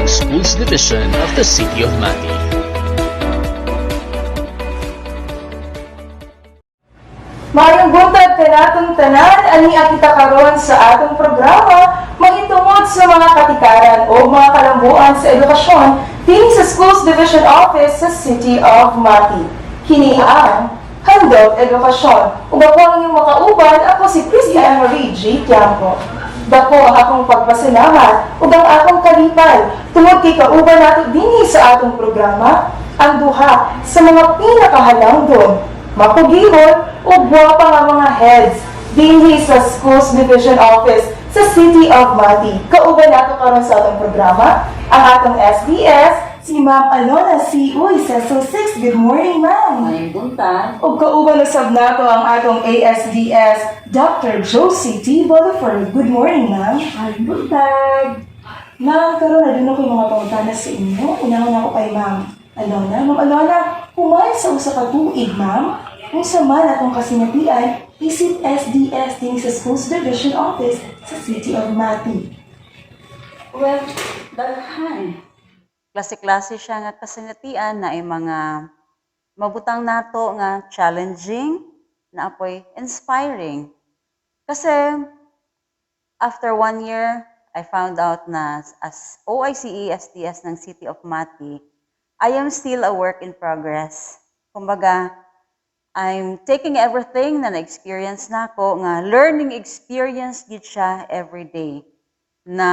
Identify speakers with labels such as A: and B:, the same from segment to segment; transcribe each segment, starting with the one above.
A: Schools Division of the City of Mati.
B: Mayong buntag kanatong tanan, ani kita karon sa atong programa mahitungod sa mga katikaran o mga kalambuan sa edukasyon dinhi sa Schools Division Office sa City of Mati. Kini ang Handog Edukasyon. Ug ako ang inyong makauban, ako si Christian Marie G. Tiamco. Dako ang akong pagpasalamat ug ang akong kalipay tungod kay kauban nato dinhi sa atong programa ang duha sa mga pinakahalangdon, mapugihon o buwapa nga mga heads dinhi sa Schools Division Office sa City of Mati. Kauban nato karon sa atong programa ang atong SDS, si Ma'am Alona C. Uy, Cecil 6. Good morning, ma'am.
C: Mayong buntag.
B: O kauban usab nato ang atong ASDS, Dr. Josie T. Boliford. Good morning, ma'am.
C: Mayong buntag.
B: Ma'am, karon na din ako yung mga pangutana sa inyo. Una-una ko kay Ma'am Alona. Ma'am Alona, human sa usa ka tuig, ma'am, kung sa man atong kasinatian, isip SDS din sa Schools Division Office sa City of Mati.
C: Well, daghan. Klase-klase siya nga kasinatian na ay mga mabutang nato nga challenging, na apoy inspiring. Kasi after 1 year, I found out na as OICE SDS ng City of Mati, I am still a work in progress. Kumbaga, I'm taking everything na na-experience na ako, nga learning experience gid siya every day. Na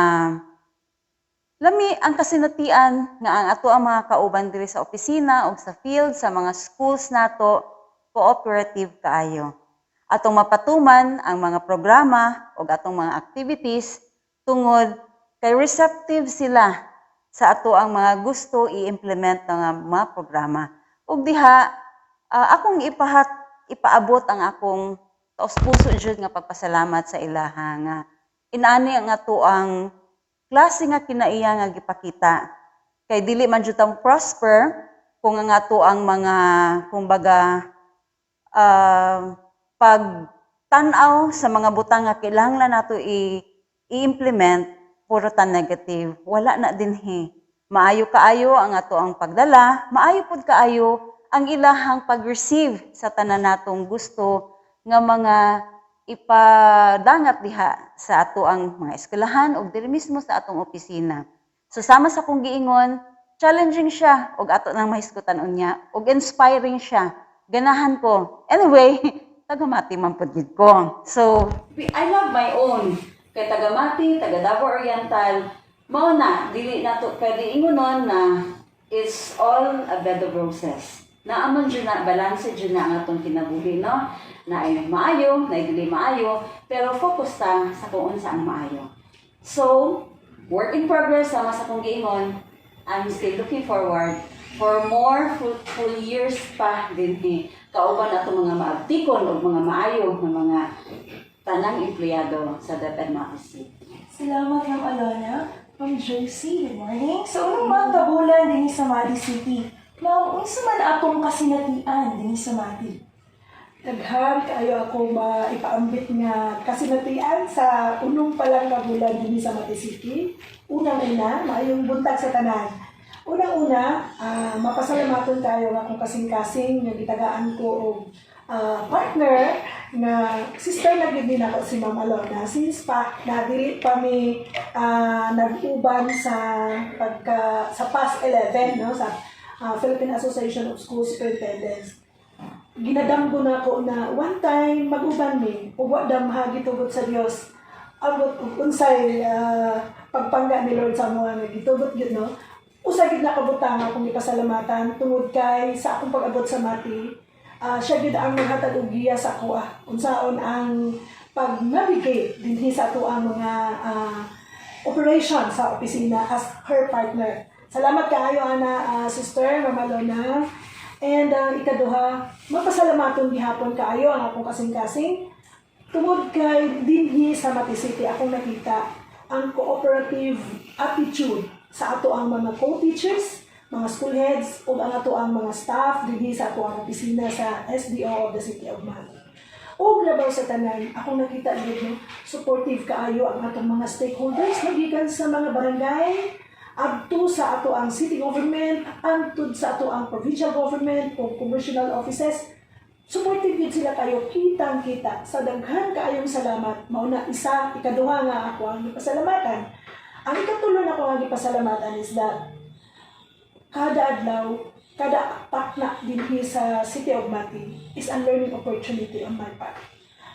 C: lami ang kasinatian nga ang ato ang mga kauban diri sa opisina o sa field, sa mga schools nato, cooperative kaayo. Atong mapatuman ang mga programa o atong mga activities tungod kay receptive sila sa ato ang mga gusto i-implement ng mga programa. Ug diha, akong ipaabot ang akong taos-puso jud nga pagpasalamat sa ilaha nga inani ang ato ang klase nga kinaiya nga gipakita. Kay dili man jud ang prosper kung ang ato ang mga kumbaga pagtan-aw sa mga butang nga kinahanglan nato i-implement puro ta negative. Wala na dinhi. Maayo kaayo ang ato ang pagdala, maayo pud kaayo ang ilahang pag-receive sa tanan natong gusto nga mga ipadangat diha sa ato ang mga eskwelahan o diri mismo sa atong opisina. So sama sa kong giingon, challenging siya og ato nang mahisgutan unya og inspiring siya. Ganahan ko. Anyway, taga-Mati man pud gid ko. So, I love my own. Kay taga-Mati, taga Davao Oriental, mao na dili nato pwede ingonon na it's all a bed of roses. Naaman dyan na, balanse dyan na ang atong kinabuhi, no? Na ay maayo, na ay dili maayo, pero focus ta sa kung saan maayo. So, work in progress, sama sa kong giingon, I'm still looking forward for more fruitful years pa din kauban atong mga maabtikon o mga maayo ng mga tanang empleyado sa DepEd Mati City.
B: Salamat, Ma'am Alona. Ma'am Josie, good morning. So, unong mga kabulan din sa Mati City, ma'am, unsa man atong kasinatian din sa Mati?
D: Daghan kayo ako maipaambit nga kasinatian sa unong palang kabulan din sa Mati City. Unang-una, maayong buntag sa tanan. Unang-una, mapasalamaton tayo nga kung kasing-kasing nga gitagaan ko og partner na sister na gid din ako si Ma'am Alona. Since pa nadili pa mi nag-uban sa sa PAS 11, no, sa Philippine Association of School Superintendents. Ginadamgo na ako na one time mag-uban mi, uwa damha gitugot sa Dios. Abot unsay pagpangga ni Lord sa mga nga gitugot gyud, no. Usa gid nakabutang akong ipasalamatan tungod kay sa akong pag-abot sa Mati. Siya gid ang naghatag og giya sa ako unsaon ang pag-navigate dinhi sa ato ang mga operation sa opisina as her partner. Salamat kaayo ana sister Ma'am Alona. And ikaduha, mapasalamaton gihapon kaayo ang akong kasing-kasing tungod kay dinhi sa Mati City akong nakita ang cooperative attitude sa ato ang mga co-teachers, mga school heads, o ang ato ang mga staff dinhi sa ato ang opisina sa SDO of the City of Mati. O labaw sa tanan, akong nakita dito, supportive kaayo ang atong mga stakeholders, magikan sa mga barangay, up ngadto sa ato ang city government, antud sa ato ang provincial government o commercial offices. Supportive yun sila kayo, kitang-kita. Sa daghan kaayong salamat, mauna isa, ikaduha nga ako ang ipasalamatan. Ang ikatulo na ko ang ipasalamatan is that kada adlaw, kada pakna dinhi sa City of Mati is a learning opportunity on my part.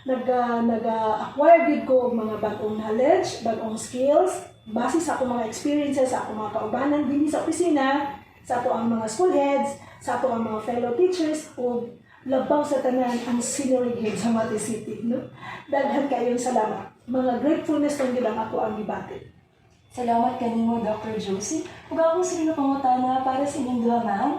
D: Nag-acquire gid ko og mga bagong knowledge, bagong skills, base sa akong mga experiences, sa akong mga kaubanan dinhi sa opisina, sa ato ang mga school heads, sa ato ang mga fellow teachers, o labaw sa tanan ang senior head sa Mati City. No? Daghan kayong salamat. Mga gratefulness lang gid ang ako ang gibati.
B: Salamat kanimo, Dr. Josie. Ug akong sino pangutana para sa inyong duha, ma'am.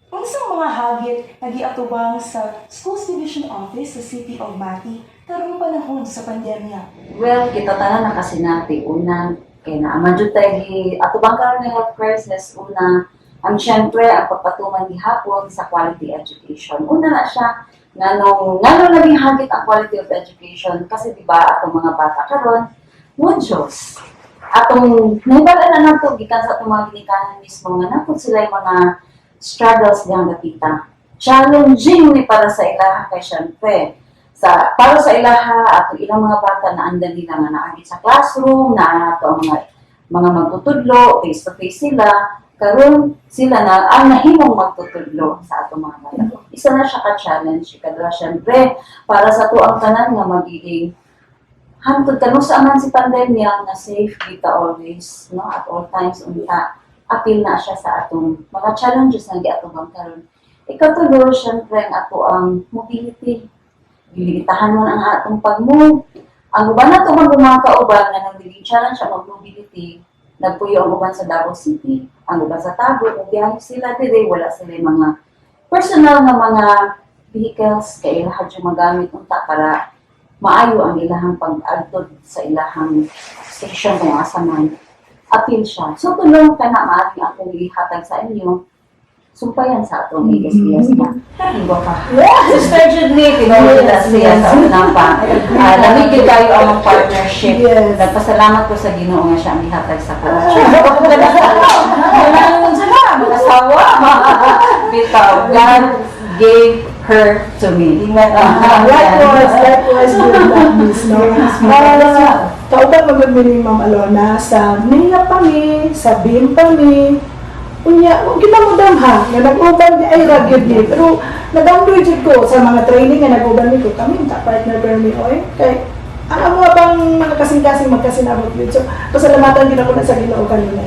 B: Unsang mga hagit nagiatubang sa Schools Division Office sa City of Mati karong panahon sa pandemya?
C: Well, kita tanan na kasi natin. Una, kaya naaman dyan tayo atubang karon ng health crisis. Una, ang syempre, ang pagpatuman gihapon sa quality education. Una na siya, nga naging hagit ang quality of education kasi diba atong mga bata karon modules. Atong nahibalaan na nato gikan sa atong mga ginikanan mismo nga napod sila yung mga struggles diyang nakita. Challenging ni para sa ilaha kay syempre. Para sa ilaha ato ilang mga bata na andan nila nga naagit sa classroom, na ato ang mga magtutudlo, face to face sila, karon sila na ang nahimong magtutudlo sa atong mga bata. Isa na siya ka-challenge, ikadra syempre para sa ato ang tanan nga magiging hantod kanu sa man si pandemya nga safe kita always, no, at all times unta apil na siya sa atong mga challenges nga giatubang karon. Ikatulo syempre ang ato ang mobility. Gilimitahan mo ang atong pag-move. Ang uban nato mga kauban nga nagiging challenge ang mobility, nagpuyo ang uban sa Davao City, ang uban sa Tabo, kung biyahe sila today, wala sila mga personal na mga vehicles kay lahat yung magamit unta para maayo ang ilahang pag-agtod sa ilahang station kung asa man apil siya. So tulong ka na maaari akong ihatag sa inyo sumpayan sa atong ASPS na. Iba ka. Sister Judney, pinawala siya sa unang pa. Lamigil kayo ang partnership. Nagpasalamat ko sa Ginoo nga siya ang ihatag sa coach. Mga asawa. Bitaw. God gave her to me.
D: Likewise, good luck, Miss, no? Kauban magmini Ma'am Alona sa Nia kami, sa BIM kami. Unya, kita mo damha, nga nag-uban di ay ragyod ni. Pero nag-amdoy jud ko sa mga training nga nag-uban ni ko. Kami, partner Bernie Oy. Kay, ang mga bang mga kasing-kasing magkasinabot yun. So, pasalamatan din ako na sa Ginoo kanina.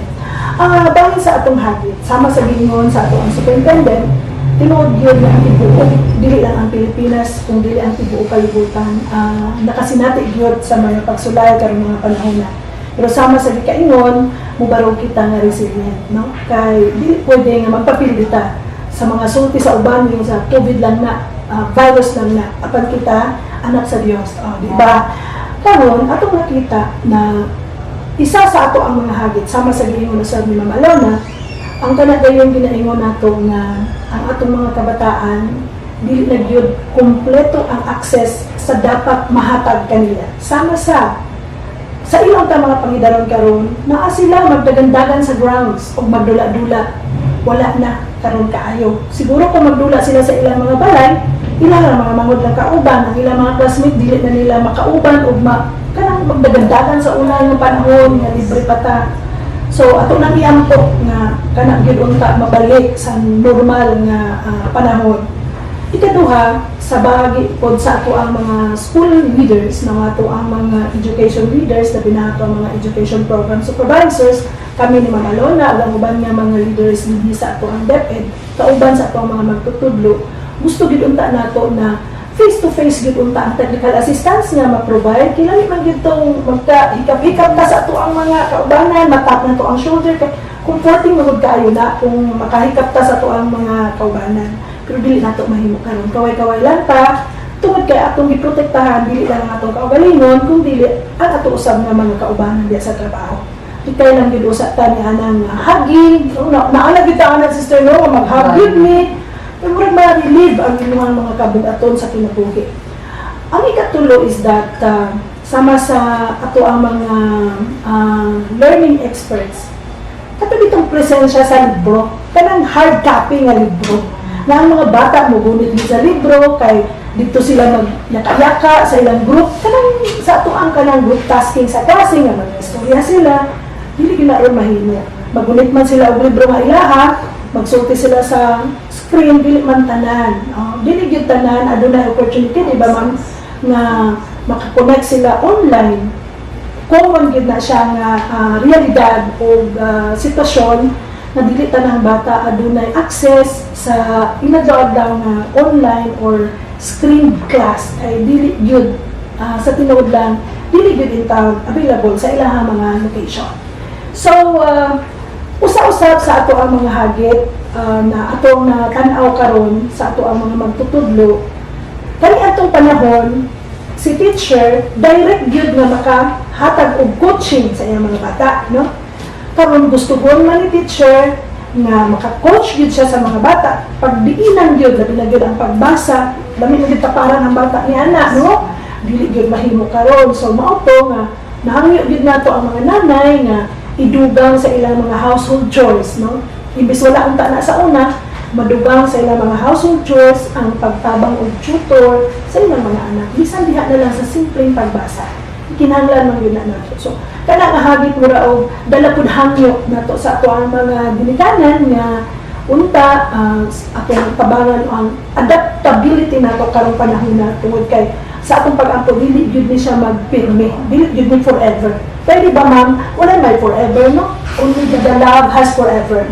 D: Dahil sa atong hagit, sama sa Ginoo sa atong superintendent, tinuod yun na ang ibuo, dili lang ang Pilipinas, kung dili ang ibuo kalibutan. Nakasinati yun sa mga pagsulay karong mga panahon na. Pero sama sa gikaingon, mubarog kita nga resilient, no? Kay dili pwede nga magpapilita sa mga sulti sa uban yung sa COVID lang na, virus lang na, apan kita anak sa Dios, di ba? Karon atong nakita na isa sa ato ang mga hagit sama sa giingon sa ni Ma'am Alona, ang kanadayon ginaingon nato nga ang atong mga kabataan dili na gyud kumpleto ang access sa dapat mahatag kanila. Sama sa ilang ta mga pangidaron karon, naa sila magdagandagan sa grounds o magdula-dula. Wala na karon kaayo. Siguro kung magdula sila sa ilang mga balay, ilang mga mangod lang kauban, ang ilang mga classmate dili na nila makauban o kanang magdagandagan sa unang panahon nga libre pa ta. So ato nang iampo nga kanang gyud unta mabalik sa normal nga panahon. Ikaduha, sa bahagi pod sa ato ang mga school leaders, na ato ang mga education leaders, na binato ang mga education program supervisors, kami ni Ma'am Alona, ang uban nga mga leaders hindi sa ato ang DepEd, kauban sa ato ang mga magtutudlo, gusto gid unta nato na face-to-face gid unta ang technical assistance nga ma-provide. Kilali man gid tong magka-hikap-hikap ta sa ato ang mga kaubanan, matap na to ang shoulder, comforting magud kaayo na kung makahikap ta sa ato ang mga kaubanan. Pero dili nato mahimo karon, kaway-kaway lang ta tungod kay atong giprotektahan dili lang ang atong kaugalingon kung dili ang ato usab nga mga kaubanan diya sa trabaho. Ikay lang gid usa ta ni anang hagin, naala gid ta anang sister no mag-hug me. Pero ma-relieve ang inyong mga kabugaton sa kinabuhi. Ang ikatulo is that sama sa ato ang mga learning experts, katong itong presensya sa libro, kanang hard copy nga libro. Nga ang mga bata mo gunit sa libro, kay dito sila nakayaka sa ilang group, kanang sa atuang kanang group tasking sa klase nga mag-istorya sila, dili ginaon mahimo. Magunit man sila og libro nga ilaha, magsulti sila sa screen, dili man tanan. Dili gyud tanan adunay opportunity, di ba ma'am, nga makakonect sila online. Common gyud na siya nga realidad o sitwasyon na dili tanang bata adunay access sa inadlaw nga online or screen class, ay dili gyud sa tinuod lang, dili gyud in town available sa ilang mga location. So usa-usab sa ato ang mga hagit na atong tan-aw karon sa ato ang mga magtutudlo, kani atong panahon si teacher direct gyud nga makahatag og coaching sa iyang mga bata, no? Karon gustuhon man ni teacher nga maka-coach gyud siya sa mga bata, pagdiinan gyud labi na gyud ang pagbasa, labi na gyud taparan ang bata ni ana, no? Dili gyud mahimo karon. So mao to nga nahangyo gyud nato ang mga nanay nga idugang sa ilang mga household chores, no? Imbis wala unta na sa una, madugang sa ilang mga household chores ang pagtabang og tutor sa ilang mga anak. Bisan diha na lang sa simpleng pagbasa, kinahanglan man yun na nato. So kana nga hagit mo ra og dala pud hangyo nato sa ato ang mga ginikanan nga unta atong tabangan ang adaptability nato karong panahon na tungod kay sa atong pag-ampo dili gyud ni siya magpirme, dili gyud ni forever. Pwede ba ma'am, wala may forever, no? Only the love has forever.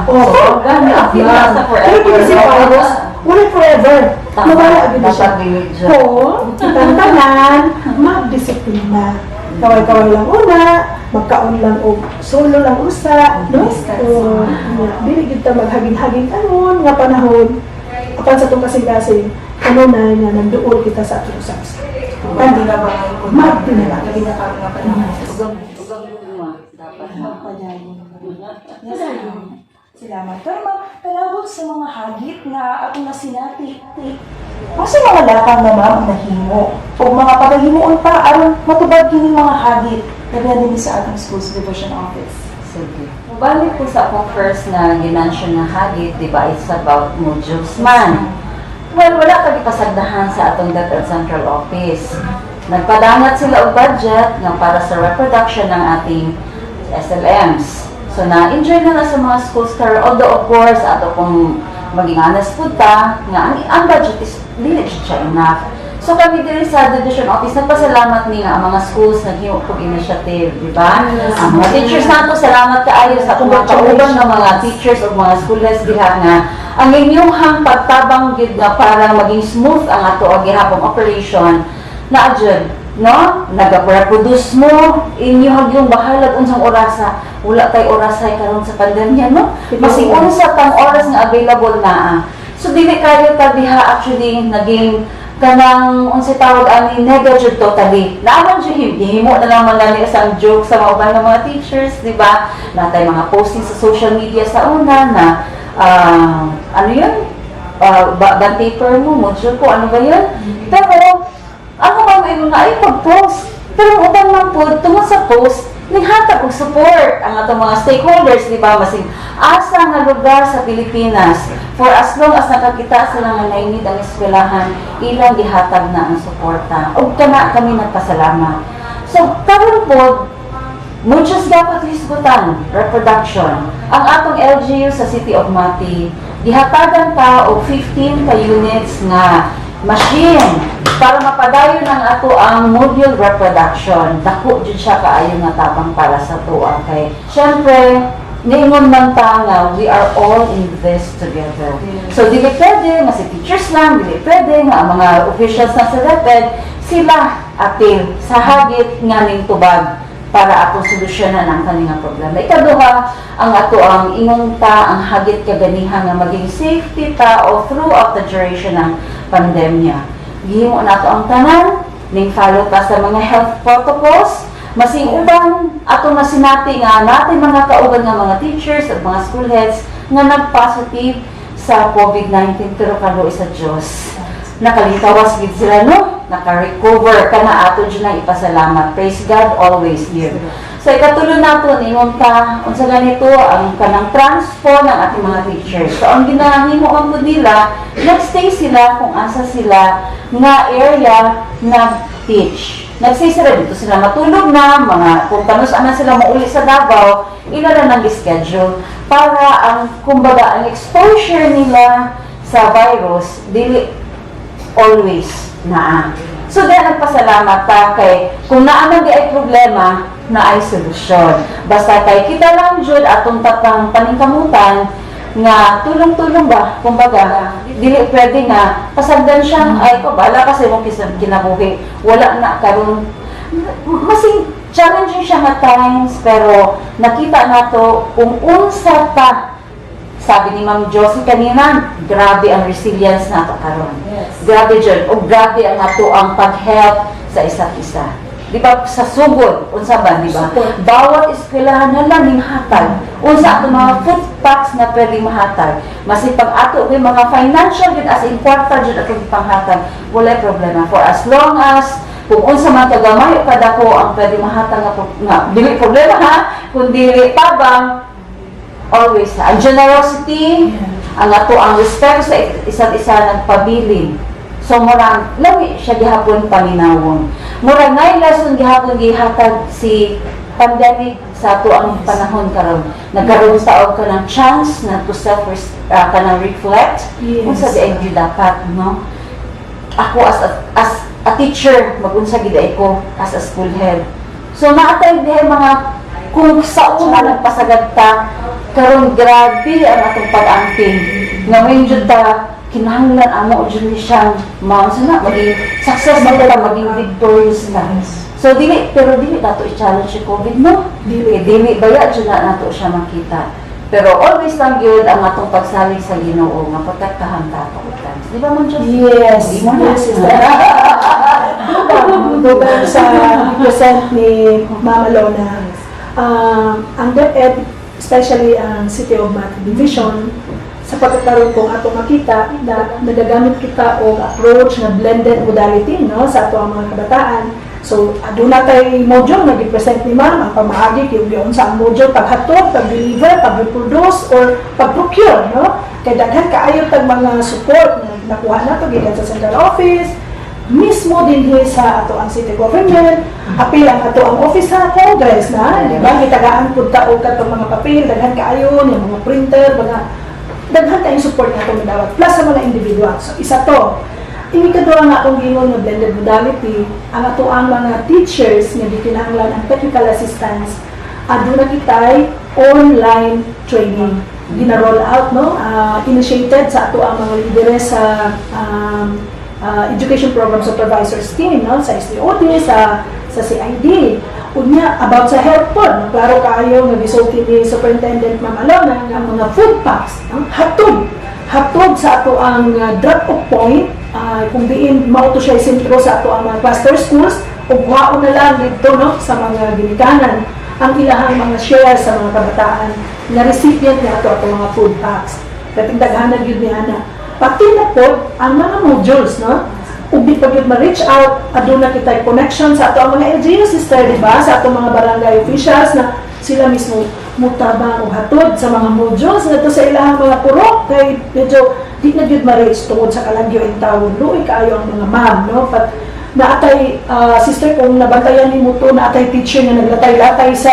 C: So, gani ang pila sa
D: Pero kung si Paulus, wala forever. Nawala agad siya. Oo, tantanan, magdisiplina. Kaway-kaway lang una, magkaon lang o solo lang usa, no? Dili gyud ta maghaging-haging anon nga panahon. Apan sa itong kasing-kasing, ano na nga nanduol kita sa atong usas.
B: Hindi na ba ngayon?
D: Magdi na lang.
B: Hindi na kami nga panahon.
C: Dapat
B: Salamat. Pero palabot sa mga hagit na atong nasinati. Kasi mga lakang na ma'am nahimo o mga paghimuon pa aron matubag kining mga hagit na din sa atong schools division office.
C: sige. Balik po sa akong first na ginansion na hagit, di ba, it's about modules man. Well, wala kami pasagdahan sa atong DepEd Central Office. Nagpadangat sila og budget nga para sa reproduction ng ating SLMs. So, na-enjoy na sa mga schools karon, although of course, ato kung maging honest po ta, nga ang budget is dili siya enough. So kami din sa Division Office, nagpasalamat ni nga ang mga schools naghiwa kong initiative, di ba? Ang mga teachers nato, salamat kaayo sa atong mga kauban ng mga teachers o mga school heads diha nga ang inyong pagtabang gid nga para maging smooth ang ato ang gihapong operation na adjud, no? Nag-reproduce mo inyo yung bahalag unsang orasa, wala tay orasay karon sa pandemya, no? Masing unsa tang oras nga available na. So dili kayo ta diha actually naging kanang unsay tawag ani negative totally. Naaman siya himo na lang man nani isang joke sa mga ubang mga teachers, di ba? Natay mga posting sa social media sa una na ano yun? Band paper mo, module ko, ano ba yun? Pero, ako ba may mga ay pag-post? Pero ang ubang man po, tungkol sa post, naghatag og support ang atong mga stakeholders, di ba? Masing asa nga lugar sa Pilipinas, for as long as nakakita sila nga nainid ang eskwelahan, ilang gihatag na ang suporta. O kana kami nagpasalamat. So, karon po, muchas dapat hisgutan, reproduction. Ang atong LGU sa City of Mati, gihatagan pa og 15 ka units nga machine para mapadayon ng ato ang module reproduction. Dako jud siya kaayo nga tabang para sa tuwa kay syempre niingon man ta nga we are all in this together. So dili pwede nga si teachers lang, dili pwede nga ang mga officials na sa DepEd sila atil sa hagit nga ning tubag para atong solusyonan ang kaninga problema. Ikaduha, ang ato ang ingon ta ang hagit kaganihan nga maging safety ta o throughout the duration ng pandemya. Gihimo nato ang tanan, ning follow ta sa mga health protocols, masing uban ato na sinati nga natin mga kauban nga mga teachers at mga school heads nga nag-positive sa COVID-19 pero kalo sa Diyos. Nakalitawas gid sila, no? Naka-recover ka na ato dyan na ipasalamat. Praise God, always give. So Sa ikatulong nato ingon ta unsa ganito ang kanang transpo ng ating mga teachers. So ang ginahimo ko nila, nagstay sila kung asa sila nga area nag-teach. Nagstay sila dito sila matulog na, mga kung kanus-an na sila mauli sa Davao, ila na nag-schedule para ang kumbaga ang exposure nila sa virus dili always naa. So, dahil nagpasalamat ta kay kung naaman di ay problema, na ay solusyon. Basta kay kita lang jud atong tatang paningkamutan nga tulong-tulong ba, kumbaga, dili pwede nga pasagdan siyang ay bala kasi mong kinabuhi. Wala na karon masing challenging siya at times, pero nakita nato kung unsa ta. Sabi ni Ma'am Josie kanina, grabe ang resilience nato karon.
B: Yes.
C: Grabe dyan. O grabe ang ato ang pag-help sa isa't isa. Di ba sa sugod, unsa ba, di ba?
B: Support.
C: Bawat eskwelahan na lang ning hatag. Unsa ato mga food packs na pwede mahatag. Masipag ato may mga financial gid as important jud atong panghatag. Wala problema for as long as kung unsa man kagamay o kadako ang pwede mahatag nga dili problema ha, kung dili tabang always ang generosity, ang ato ang respect sa isa't isa nagpabilin. So murang lami siya gihapon paminawon. Murang ngay lesson gihapon gihatag si pandemic sa ato ang panahon karon. Nagkaroon sa og kanang chance na to self kanang reflect kung sa di ay dapat, no? Ako as a teacher, mag-unsa gid ko as a school head. So naatay dihay mga kung sa una nagpasagad ta karon grabe ang atong pag-angking. Ngayon jud ta kinahanglan amo jud ni siyang sana maging successful ta, maging victorious ta. So dili dato i-challenge si COVID, no? Dili baya jud na nato siya makita. Pero always lang yun ang atong pagsalig sa Ginoo nga protektahan ta ako times. Di ba man jud?
B: Yes.
C: Di mo na siya.
D: Dugang sa present ni Mama Lona, ang DepEd, especially ang City of Mati Division, sa pagkakaroon kong ato makita na nagagamit kita o approach na blended modality, no, sa ato ang mga kabataan. So, doon natin module na i-present ni Ma'am, ang pamaagi, yung sa module, paghatod, pag-deliver, pag-reproduce, or pag-procure, no? Kaya daghan kaayo tag mga support na nakuha na ito, gikan sa central office, mismo din sa ato ang city government, apil ang ato ang office sa Congress na, di ba? Gitagaan po taog ka itong mga papel, daghan kaayo, yung mga printer, mga daghan tayong support na itong dawat, plus sa mga individual. So, isa to. Ikadua nga akong gingon nga blended modality, ang ato ang mga teachers nga gikinahanglan ang technical assistance, aduna kitay online training. Gina-roll out, no? Initiated sa ato ang mga lideres sa Education Program Supervisors Team, no? Sa SDOD, sa CID. Unya, about sa health pod, klaro kaayo nga gisulti ni Superintendent Ma'am Alona ang mga food packs, no? Hatod sa ato ang drop-off point, kung diin mauto siya sentro sa ato ang mga cluster schools, o buhaon na lang dito, no, sa mga ginikanan ang ilahang mga share sa mga kabataan na recipient na ato mga food packs. Kating daghanan yun ni Ana. Pati na po ang mga modules, no? Ug di pag yun ma-reach out, aduna kita connection sa ato ang mga LGU sister, di ba? Sa ato mga barangay officials na sila mismo mutabang o hatod sa mga modules na to sa ilahang mga purok kay medyo di na yun ma-reach tungod sa kalagyo in tawon. Luoy kaayo ang mga ma'am, no? But naatay, sister, kung nabantayan ni mo to, naatay teacher na naglatay-latay sa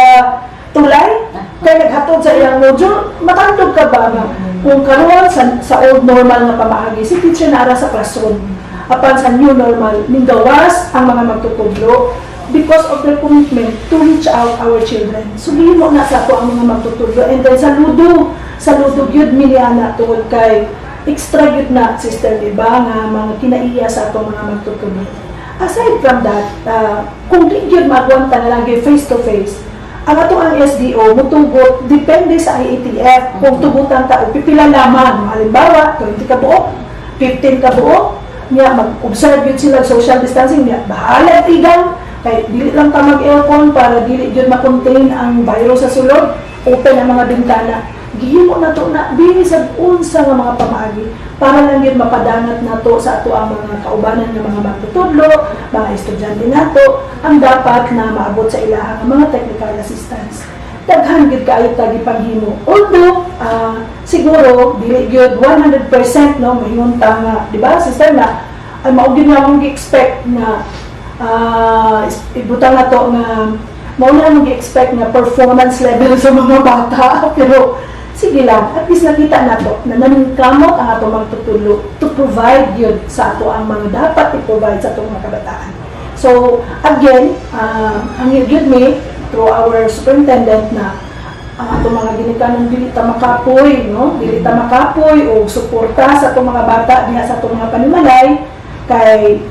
D: tulay, kaya naghatod sa ilang module, matandog ka ba na kung karoon sa old normal nga pamaagi, si teacher na ara sa classroom. Apan sa new normal, ningawas ang mga magtutudlo because of their commitment to reach out our children. So, mo na sa ako ang mga magtutudlo. And then sa ludo yun, miliana tungkol kay extra yun na, sister, diba, nga mga kinaiya sa ato mga magtutudlo. Aside from that, kung di yun magwanta na lang face-to-face, ang ato ang SDO, mutugot, depende sa IATF, kung tugutan ta, pipila lamang, halimbawa, 20 ka buo, 15 ka buo, niya, mag-observe yun sila social distancing, niya, bahala tigang, kaya dili lang ka mag-aircon para dili yun makontain ang virus sa sulod, open ang mga bintana, gihimo nato na binisag unsa nga mga pamaagi para lang gyud mapadangat nato sa ato ang mga kaubanan nga mga magtutudlo, mga estudyante nato ang dapat na maabot sa ilahang mga technical assistance. Daghan gyud kaayo ta gipanghimo. Although siguro dili gyud 100% no mahingon ta nga, di ba, sister, na ay mao gyud nga mong gi-expect na ibutang nato nga mao na mong gi-expect nga performance level sa mga bata pero sige lang, at least nakita nato na naningkamot ang ato magtutulog to provide yun sa ato ang mga dapat i-provide sa atong mga kabataan. So, again, ang yun me, through our superintendent na ang ato mga ginikanan dili ta makapoy, no? Dili ta makapoy o suporta sa atong mga bata diha sa atong mga panimalay kay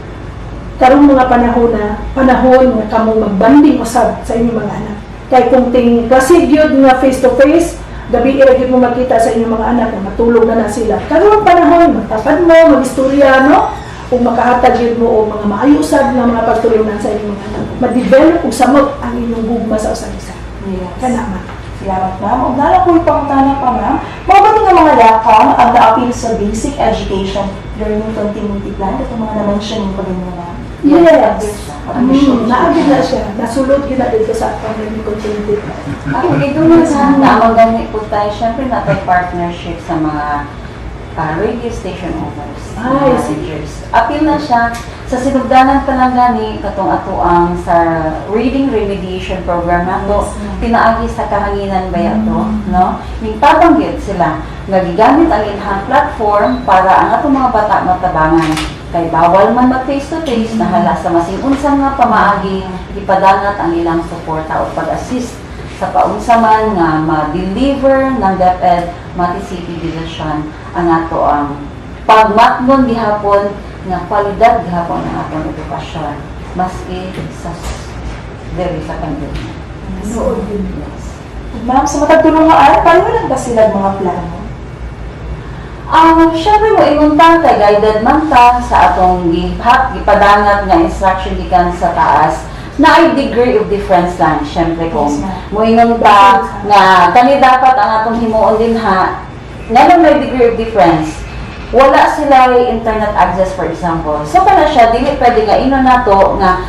D: karong mga panahon nga kamo magbanding usab sa inyong mga anak. Kay kung ting kasi gyud nga face to face gabi gyud mo makita sa inyong mga anak na matulog na sila. Karong panahon matapad mo, mag-istorya, no? Kung makahatag yun mo o mga maayusad na mga pagtulungan sa inyong mga anak, ma-develop o samot ang inyong gugma sa usang isa.
B: Yes.
D: Kana man.
B: Salamat, ma'am. Huwag na po ipangutana pa, ma'am. Mga nga mga lakang ang na-appeal sa basic education during yung continuity plan at mga na-mention yung pagin mo, ma'am.
D: Yes. Naagid na siya. Nasulod yun na dito sa atong continuity plan.
C: Ito na sa naamang po tayo, syempre natin partnership sa mga radio station owners,
D: Yes.
C: messengers. Appeal na siya sa sinugdanan pa lang gani katong ato ang sa reading remediation program nato pinaagi sa kahanginan ba yato, no? Ning pabanggit sila nga gigamit ang ilang platform para ang ato mga bata matabangan kay bawal man mag face to face nahala sa masing unsa nga pamaagi ipadangat ang ilang suporta o pag-assist sa paunsa man nga ma-deliver ng DepEd Mati City Division ang ato ang pagmatnon gihapon nga kwalidad gihapon ang atong edukasyon maski sa diri sa pandemya.
D: So,
C: Yes.
B: Ma'am, sa matagtulungan, paano lang ba sila mga plano?
C: Syempre mo ingunta kay guided man ta sa atong gipadangat nga instruction gikan sa taas na ay degree of difference lang. Syempre kung
B: Yes, ma'am.
C: moingon ta nga kani dapat ang atong himuon din ha nga may degree of difference. Wala sila internet access, for example. So kana siya dili pwede nga ino nato nga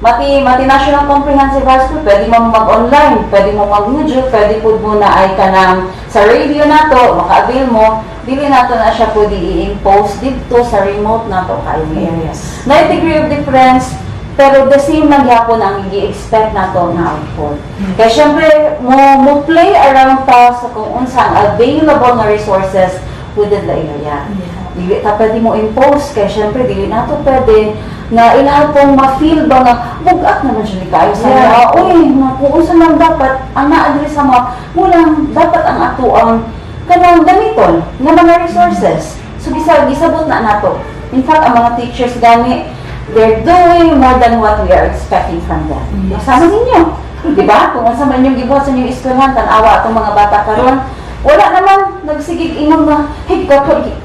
C: mati National Comprehensive High School pwede mo mag-online, pwede mo mag-YouTube, pwede pud mo na ay kanang sa radio nato maka-avail mo, dili nato na siya pwede i-impose dito sa remote nato kay areas. Na degree of difference pero the same lang gyapon ang i-expect nato na output. Kaya syempre mo play around ta sa kung unsang available na resources within the area. Dili ta pwede mo impose kaya syempre dili nato pwede na ilahat pong ma-feel ba nga bugat naman siya ni kayo sa mga uy, kung unsa lang dapat ang na-address sa mga mulang dapat ang ato ang kanang gamiton nga mga resources. So gisabot na nato. In fact, ang mga teachers gani they're doing more than what we are expecting from them. Masama ninyo. Di ba? Kung unsa man yung gibuhat sa inyong eskwelahan, tanawa atong mga bata karon, wala naman nagsigig ingon nga hey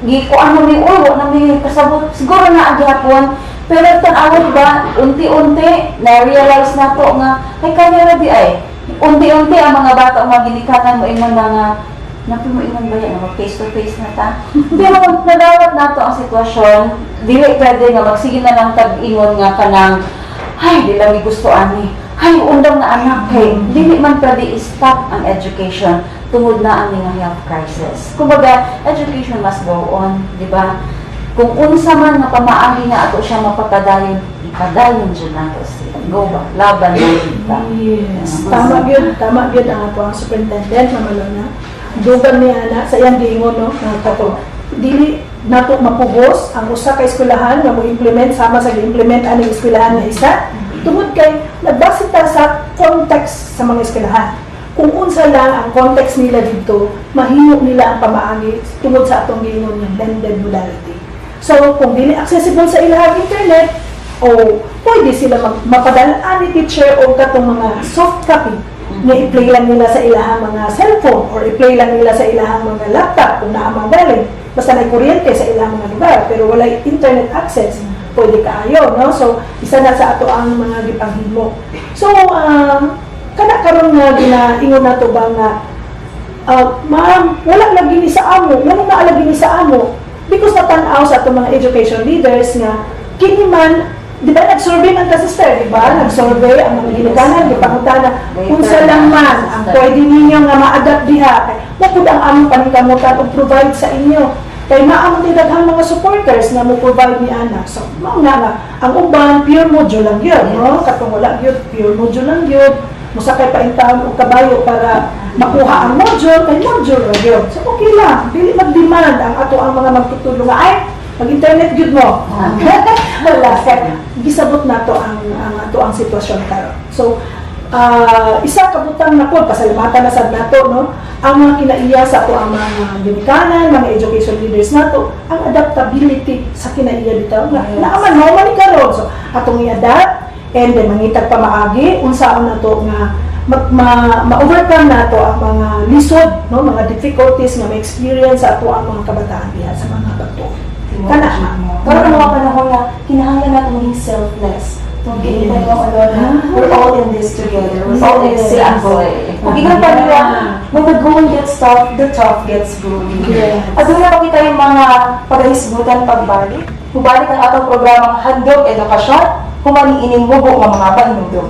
C: gikuan na may ulo na may kasabot siguro na ang gihapon pero tan-awon ba unti-unti na-realize nato nga ay kaya di ay unti-unti ang mga bata ang ginikanan mo ingon na nga napi mo ingon ba yan na face to face na ta pero nadawat nato ang sitwasyon dili pwede nga magsige na lang tag-ingon nga kanang ay di lang gusto ani ay undang na anak kay dili man pwede i-stop ang education tungod na ang mga health crisis. Kumbaga, education must go on, di ba? Kung unsa man na pamaagi na ato siya mapapadayon, ipadayon dyan nato siya. Go ba? Laban na kita.
D: Yes. Tama yun ang ato ang superintendent na malona. Dugan niya na sa iyang giingon, no? Kato, dili nato mapugos ang usa ka eskwelahan nga mo implement sama sa gi-implement aning eskwelahan na isa. Tungod kay nagbase ta sa context sa mga eskwelahan. Kung unsa lang ang context nila dito, mahimo nila ang pamaagi tungod sa atong giingon ng blended modality. So, kung dili accessible sa ilahang internet, o pwede sila mapadalaan ni teacher o katong mga soft copy na i-play lang nila sa ilahang mga cellphone or i-play lang nila sa ilahang mga laptop kung naamang galing. Basta may kuryente sa ilahang mga lugar, pero wala internet access, pwede kaayo, no? So, isa na sa ato ang mga gipanghimo. So, kana karon nga ginaingon nato ba nga ma'am, wala lagi ni sa amo, wala na lagi ni sa amo. Because natanaw sa itong mga education leaders nga, kini man, di ba nag-survey ng ka-sister, di ba? Nag-survey ang mga ginikanan, di pangutana, kung sa lang man, ang pwede ninyo nga ma-adapt diha, napod ang among paningkamutan o provide sa inyo. Kaya maamong daghang mga supporters na mo provide ni anak. So, mao nga, ang uban, pure module lang yun, no? Katong wala yun, pure module lang yun. Musakay pa intawon o kabayo para makuha ang module, kay module lang yun. So, okay lang. Dili mag-demand ang ato ang mga magtutulong nga, ay, mag-internet yun mo. Wala. Kaya, gisabot na to ang ato ang sitwasyon karon. So, isa kabutang na po, pasalamatan na sad nato, no? Ang mga kinaiya sa ato ang mga ginikanan, mga education leaders nato, ang adaptability sa kinaiya bitaw nga naaman mo man karon. So atong i-adapt and then mangitag pa maagi unsaon nato nga ma-overcome nato ang mga lisod, no, mga difficulties nga ma-experience sa ato ang mga kabataan diha sa mga bato. Kana
B: Karon ang mga panahon nga kinahanglan natin maging selfless. Okay, we're all in this together. We're all in this boy. Kung ikaw pa nila, when the going gets tough, the tough gets going. At doon na pakita yung mga paghahisgutan pagbalik. Hubalik ang atong programang Handog Edukasyon, humaniining mubo ng mga panunod.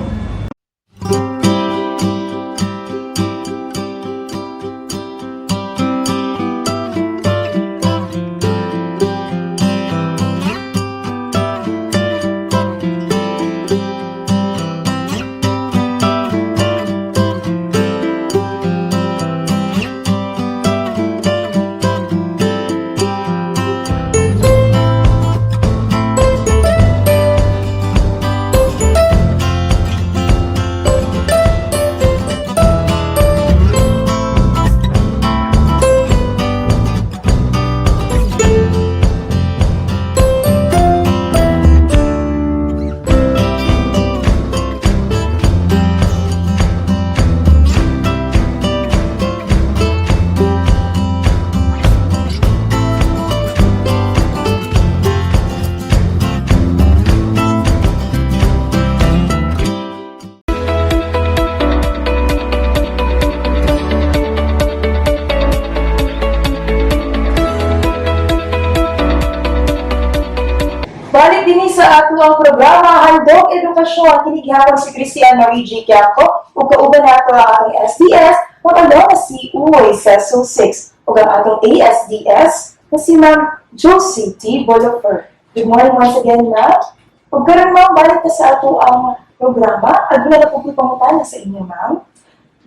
B: Balik din sa ato ang programa Handog Edukasyon, kinigihapon si Christian Marie G. Quiaco, ug kauban nato ang atong SDS, magandang na si Uy Seso 6, ug ang atong ASDS na si Ma'am Josie T. Bolofer. Good morning once again, ma'am. Ug karon ma'am, balik na sa ato ang programa. Aduna na po pangutana sa inyo, ma'am.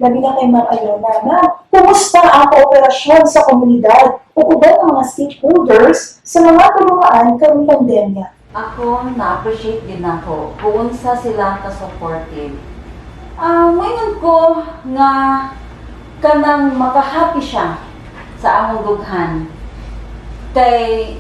B: Labi na kay Ma'am Alona, ma'am, kumusta ang kooperasyon sa komunidad o uban ng mga stakeholders sa mga tulungan karong pandemya?
C: Ako, na-appreciate din ako kung unsa sila ka-supportive. Ngayon ko nga kanang makahappy siya sa among dughan. Kay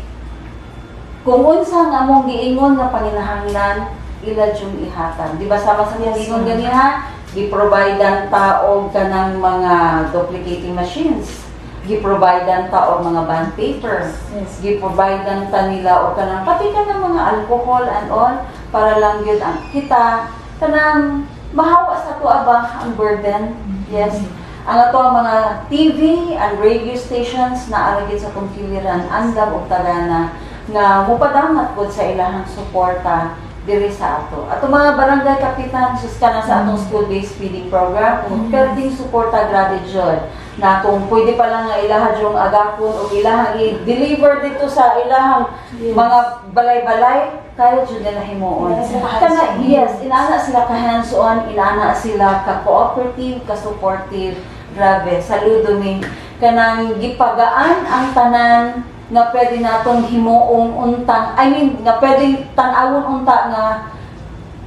C: kung unsa nga among giingon nga panginahanglan, ila jud ihatag. Di ba sama sa giingon ganiha, gi-providean ta og kanang mga duplicating machines. Gi-providean ta og mga bond paper. Gi-providean ta nila og kanang pati kanang mga alcohol and all para lang gyud ang kita kanang mahawa sa tuwa ba ang burden. Yes. Ang ato ang mga TV and radio stations na aragid sa tong kiliran andam og tagana nga mupadangat pod sa ilahang suporta diri sa ato. Ato mga barangay kapitan sus kana sa atong school-based feeding program pero ding suporta grabe jud na kung pwede pa lang nga ilaha yung agapon o ilaha i-deliver dito sa ilahang mga balay-balay kaya jud nila himuon. Kana yes, inaana sila ka hands-on, inaana sila ka cooperative, ka supportive. Grabe, saludo mi kanang gipagaan ang tanan nga pwede natong himuong untang, nga pwede tan-awon unta nga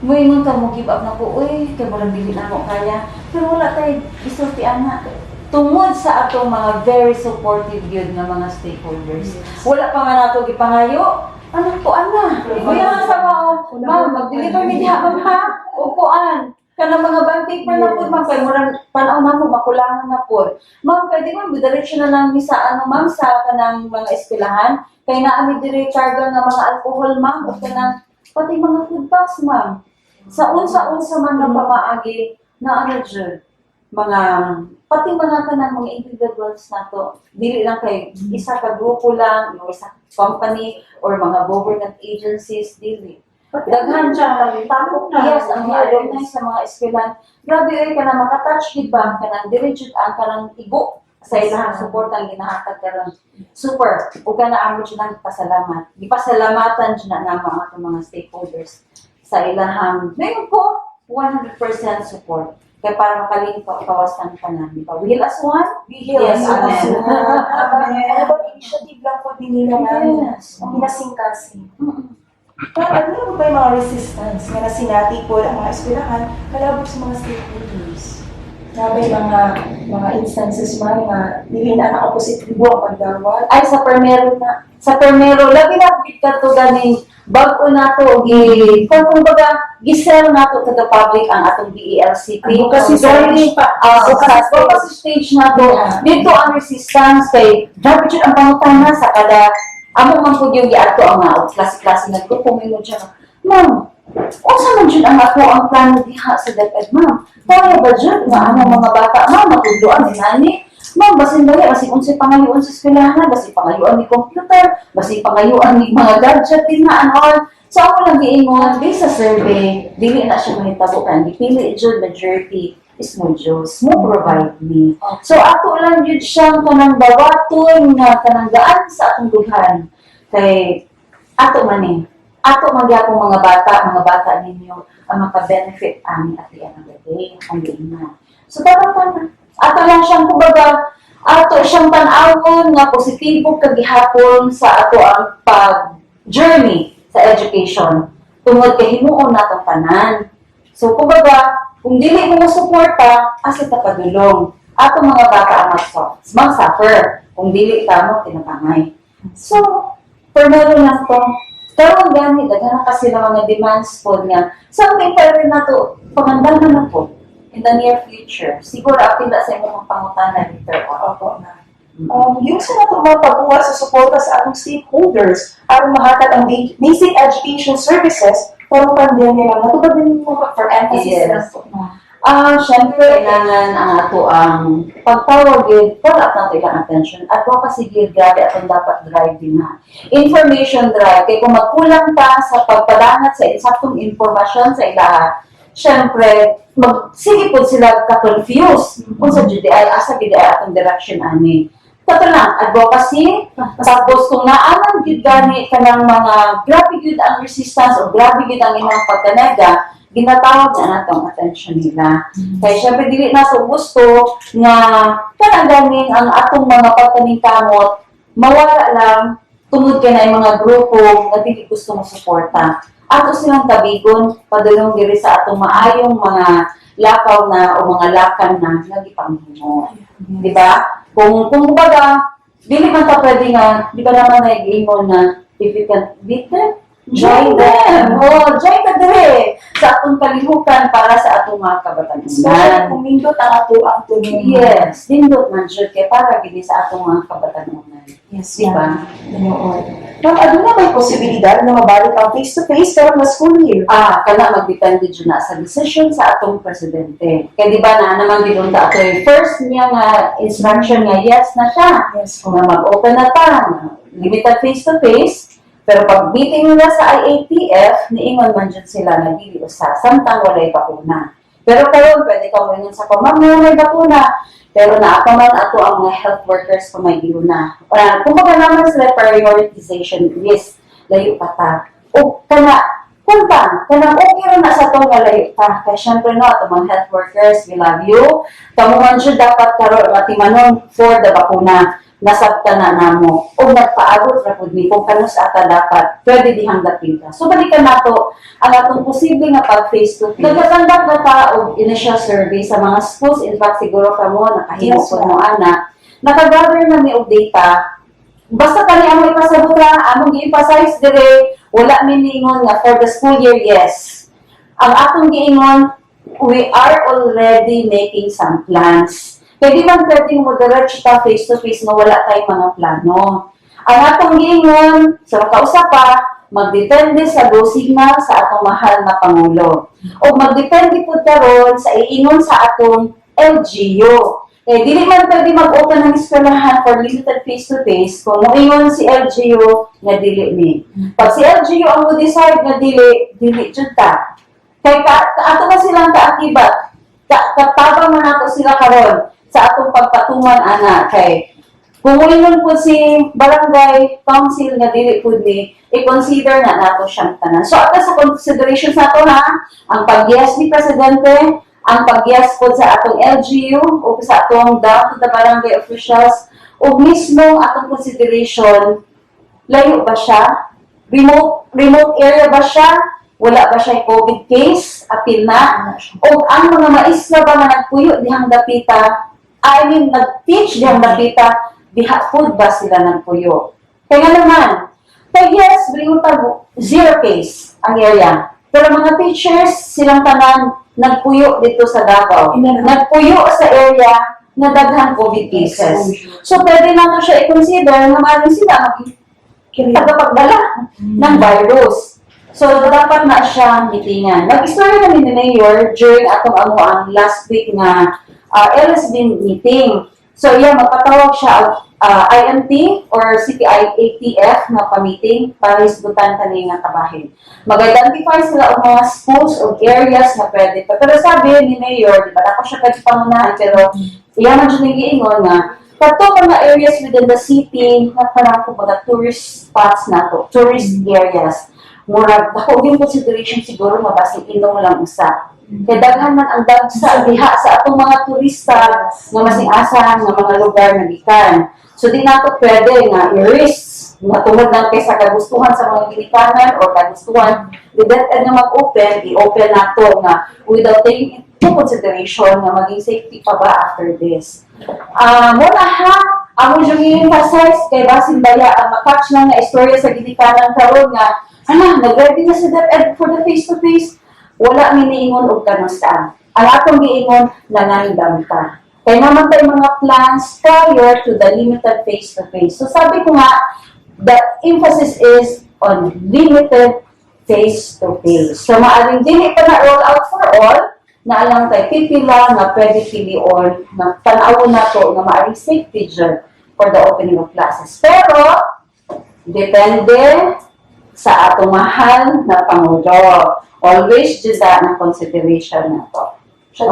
C: moingon ka mo give up na ko, uy, kay murag dili na ako kaya. Pero wala tay isulti ana. Tungod sa atong mga very supportive yun nga mga stakeholders. Wala pa nga nato gipangayo. Ano po ana? Kuya nga sa mao, ma'am, mag-deliver mi diha ma'am ha. Upuan. Kanang mga bond paper na po, ma'am, kay murang panaw na mo, makulangan na po. Ma'am, pwede ma'am, diretso na lang sa ma'am, sa kanang mga eskwelahan. Kay naami dire karga nga mga alcohol, ma'am, o kanang pati mga food packs, ma'am. Sa unsa-unsa man na pamaagi na ano dyan. mga pati mga kanang mga individuals nato, dili lang kay isa ka grupo lang, o isa company or mga government agencies, dili. Daghan siya, tapos yes, ang i-organize sa mga eskwelahan. Grabe ay ka na makatouch, di ba? Kanang diretso ang kanang igo sa ilahang support ang ginahatag karon. Super. O ka na amo siya ng pasalamat. Di pasalamatan siya na mga mga stakeholders sa ilahang. Ngayon po, 100% support. Kaya para makaling kawasan ka na, di ba? We heal as one?
B: We heal
C: Yes,
B: as
C: amen.
B: Amen. Ano ba, initiative lang po din nila namin.
C: Yes.
B: Ang pinasingkasi. Pero ano ba yung mga resistance nga na sinati po ang mga eskwelahan kalabot sa mga stakeholders? Na may mga instances man nga dili na ang opposite ribo ang pagdawat.
C: Ay, sa Permero na. Sa Permero, labi na ka to ganing bago na to, kumbaga, gisel na to to the public ang atong BELCP.
B: Advocacy
C: Very, advocacy stage na to.
B: Yeah.
C: Dito ang resistance kay, grabe dyan ang pangutana sa kada, amo man po yung giato ang klase-klase na ito, kung may dyan, ma'am, unsa man dyan ang ako ang plano diha sa DepEd, ma'am? Kaya ba dyan nga ang mga bata, ma'am, matudloan ni nani? Ma'am, basin dali, basin unsay pangayuan sa eskwelahan, basin pangayuan ni computer, basin pangayuan ni mga gadget, din na all. So ako lang giingon, based sa survey, dili na siya mahitabo kan, dipili jud majority is mo Diyos, mo provide me. So ato lang yun siyang kanang dawaton nga kanang gaan sa atong duhan. Kay ato man eh. Ato man gyapon mga bata ninyo ang maka-benefit ani at the end of the day, ang giingnan. So dapat ato lang siyang kumbaga, ato siyang tan-awon nga positibo kag gihapon sa ato ang pag-journey sa education. Tungod kay himuon natong tanan. So kumbaga, kung dili mo suporta, asa ta padulong. Ato mga bata ang mag-suffer. Kung dili ta mo tinapangay. So, Permero lang to. Karon gani daghan na kasi na mga demands po nga. Something pa rin nato pangandahan na po in the near future. Siguro apila sa imong pangutana later on.
B: Opo na. Yung sa nato mga pagkuha sa suporta sa atong stakeholders aron mahatag ang basic education services karong pandemya lang. Natubad din mo for emphasis
C: Yes.
B: lang po.
C: Siyempre, kailangan ang ato ang pagtawag yun, pull up nato ilang attention. At wala sige, grabe atong dapat drive din na. Information drive. Kaya kung magkulang ta sa pagpadangat sa insaktong informasyon sa ilaha, siyempre, sige po sila ka-confuse kung sa GDI, asa GDI atong direction ani. Tato lang, advocacy, tapos kung naaman yun gani ka ng mga grabe yun ang resistance o grabe yun ang ilang pagkanega, ginatawag na natong attention nila. Kaya syempre, dili na so gusto na kanaganing ang atong mga pagpaningkamot, mawala lang, tungod ka na yung mga grupo na dili gusto mo suporta. Ato silang kabigon, padulong diri sa atong maayong mga lakaw na o mga lakan na nagipanghimo. Di ba? Kung kumbaga, dili man ta pwede nga, di ba naman nag-iingon na if you can beat them, join them! Oh, join ka dire sa atong kalihukan para sa atong mga
B: Especially
C: kabatanunan.
B: kung nindot ang ato ang tuloy.
C: Yes, dindot man siya kaya para gini sa atong mga kabatanunan.
B: Yes,
C: Di ba?
B: Ma'am, ano na may posibilidad na mabalik ang face-to-face karong na school year?
C: Kana magdepende dyan na sa decision sa atong presidente. Kaya di ba na naman dinunta ato yung first niya nga instruction nga yes na siya.
B: Yes po.
C: Na mag-open na ta, limited face-to-face, pero pag meeting nila sa IATF, niingon man dyan sila na dili usa, samtang walay bakuna. Pero karon pwede ka mo sa ma'am na may bakuna, pero naapa man ato ang mga health workers kung may na. Kumbaga naman sila prioritization list, layo pa ta. O kanang okay rin na sa itong layo ta. Kaya syempre no, ato mga health workers, we love you. Kamuhan siya dapat karoon matimanon for the bakuna. Nasabta na namo o nagpaabot ra pud ni kung kanus ata dapat pwede dihang dating ka. So balikan nato ang atong posible nga pag face to face. Nagkakandak na ta og initial survey sa mga schools. In fact siguro kamo nakahimo
B: Yes,
C: po mo ana. Nakagather na mi og data. Basta kani among ipasabot ra, among gi-emphasize dire wala mi ningon nga for the school year yes. Ang atong giingon we are already making some plans. Kaya di man pwedeng moderate ta face-to-face na wala tayong mga plano. Ang atong giingon, sa makausap pa, magdepende sa go signal sa atong mahal na Pangulo. O magdepende po karon sa iingon sa atong
E: LGU. Dili man pwede mag-open ng eskwelahan for limited face-to-face kung moingon si LGU nga dili ni. Pag si LGU ang mo-decide nga dili jud ta. Kay ato ba silang kaakibat? Katabang man nato sila karon sa atong pagpatuman ana kay kung moingon po si barangay council nga dili pud ni i-consider na nato siyang tanan. So ato sa considerations nato ha, ang pag-yes ni presidente, ang pag-yes po sa atong LGU o sa atong down to the barangay officials o mismo atong consideration, layo ba siya? Remote area ba siya? Wala ba siya COVID case? Apil na? O ang mga maisla ba na nagpuyo dihang dapita? Nag-teach dihang dapita, diha food ba sila nagpuyo? Kaya naman, yes, zero case ang area. Pero mga teachers, silang tanan, nagpuyo dito sa Davao. Nagpuyo sa area na daghan COVID cases. So, pwede naman siya i-consider na maaaring sila tagapagdala ng virus. So, dapat na siya mitingan. Nag-istorya namin ni Mayor during atong ang last week na LSB meeting. So, magpatawag siya IMT or CTI-ATF na pa-meeting para hisgutan kani nga kabahin. Mag-identify sila ang mga schools o areas na pwede. Pero sabi ni Mayor, di ba, ako siya pwede pangunahan, pero man dyan yung giingon nga, kato mga areas within the city na parang kumbaga tourist spots na to, tourist areas. Murag, ako yung consideration siguro mabasing inong lang usa. Kaya daghan man ang dagsa diha sa atong mga turista nga masing asahan nga mga lugar na gikan. So di nato pwede nga i-risk nga tungod lang kay sa kagustuhan sa mga ginikanan o kagustuhan di that nga mag-open, i-open nato nga without taking into consideration nga maging safety pa ba after this. Muna ha, amo yung i-emphasize kay basin baya ang makatch lang nga istorya sa ginikanan karon nga nag-ready na si DepEd for the face-to-face. Wala miniingon og kanusta. Ang atong giingon nangandam ka. Kaya naman tayo mga plans prior to the limited face-to-face. So sabi ko nga, the emphasis is on limited face-to-face. So maaring dili pa na roll out for all, na alam tayo pipila na pwede pilion, na tanawon na to na maaring safety dyan for the opening of classes. Pero, depende sa atong mahal na Pangulo. Always dyan na consideration na to. Siya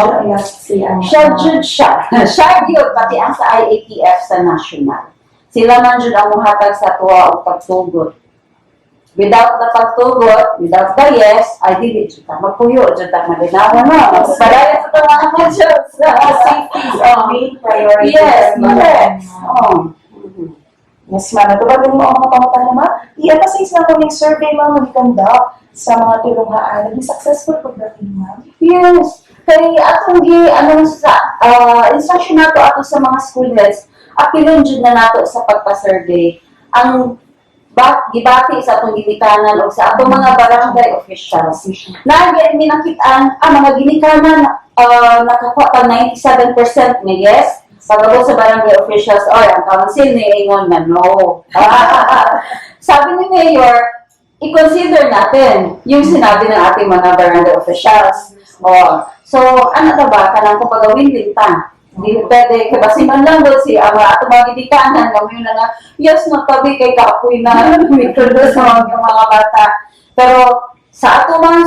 E: jud siya. Siya yun, pati ang sa IATF sa national. Sila man jud ang muhatag sa tuwa o pagtugot. Without the pagtugot, without the yes, ay dili jud ka. Magpuyo jud ka malinawan na. Magpadayon sa tuwa ka jud. Safety is our main priority. Yes, correct.
B: Yes, ma'am. Tubagin mo ang mga ma. I-emphasize na kung yung survey ma'am mag-conduct sa mga tulungaan. Naging successful po ba ma'am?
E: Yes. Kaya atong sa instruction nato ato sa mga school heads, apilon jud na nato sa pagpa-survey. Ang gibati sa atong ginikanan o sa atong mga barangay officials. Naging minakitaan ang mga ginikanan nakakuha ka 97% na yes. Pagkabot sa barangay officials, ang council ni ingon na no. Sabi ni Mayor, i-consider natin yung sinabi ng ating mga barangay officials. So, ano na ba? Kanang kung pagawin din ta. Hindi pwede, kaya basi man lang doon si ato mga gidikanan, kami na nga, yes, nagtabi kay kapoy na, mikrodo sa mga bata. Pero, sa ato man,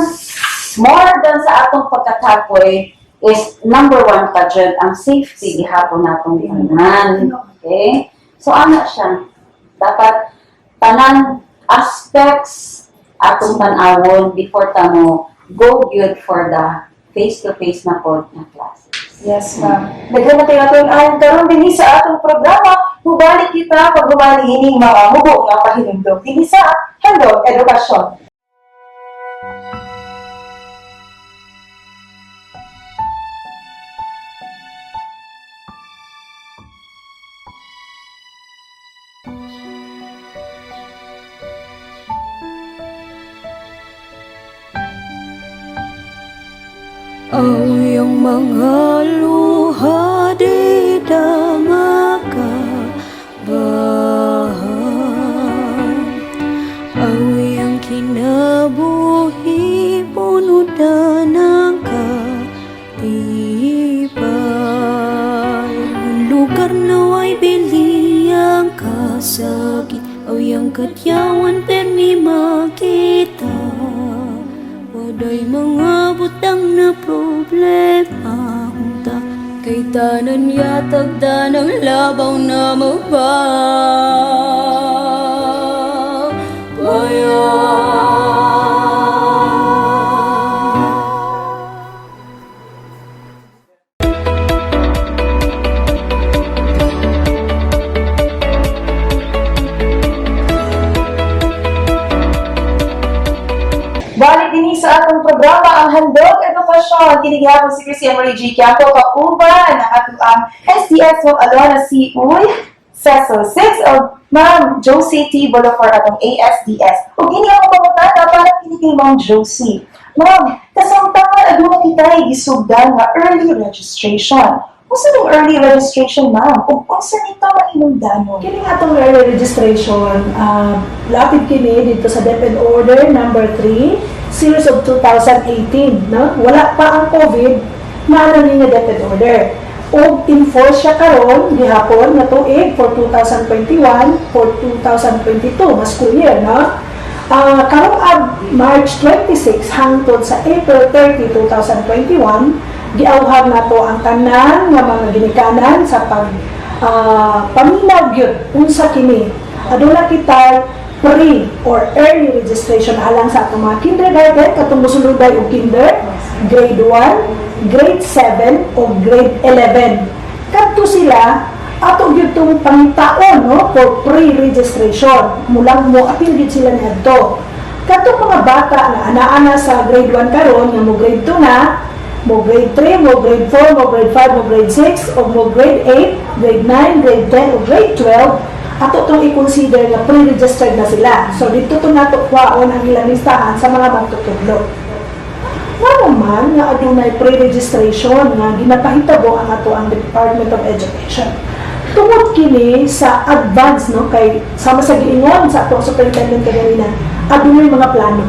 E: more than sa atong pagkakapoy, is number one pa dyan, ang safety gihapon natong tanan. Okay? So, ano siya? Dapat tanan aspects atong tanawon before tamo go good for the face-to-face na pod na classes.
B: Yes, ma'am. Naghan na tayo ang karon din sa atong programa. Mubalik kita pag humali ining mga mubo nga pahinumdom din sa Handog Edukasyon.
F: Ang iyong mga luha di damakabahan. Ang iyong kinabuhi punutan ng katipan. o yang katyawan perni makita. Waday mga butang na problema unta, kay tanan yatag danang labaw na
B: Balik din sa atong programa ang Handog Edukasyon. Kinigihapon si Christian Marie G. Campo Kauban ang atong SDS ng Alona C. Uy, Cecil 6 of Ma'am Josie T. Bolivar atong ASDS. O gini ang pangutana para kinikay Ma'am Josie. Ma'am, kasamtangan aduna kita gisugdan nga early registration. Unsa ng early registration, ma'am? Ug unsa nito mahinungdanon?
D: Kini nga itong early registration, lapit kini dito sa DepEd Order number 3, series of 2018. No? Wala pa ang COVID, maano ni nga DepEd Order. O enforce siya karon gihapon nga tuig for 2021 for 2022 nga school year. No? Karong March 26 hangtod sa April 30, 2021, giauhag nato ang tanan nga mga ginikanan sa paminaw gyud unsa kini. Aduna kita pre or early registration alang sa atong mga kindergarten katong musuluday og kinder, grade 1, grade 7 o grade 11. Kadto sila ato gyud tong pangitaon no for pre-registration. Mulang mo apil gyud sila niadto. Kadto mga bata na ana-ana sa grade 1 karon nga mo grade 2 na, mo grade 3, mo grade 4, mo grade 5, mo grade 6, o mo grade 8, grade 9, grade 10, o grade 12, ato itong i-consider na pre-registered na sila. So, dito ito nato kwaon ang ilang listahan sa mga magtutudlo. Nga naman, nga adunay pre-registration nga ginapahitabo ang ato ang Department of Education. Tungod kini sa advance, no, kay sama sa giingon sa ato superintendent kanina, adunay mga plano.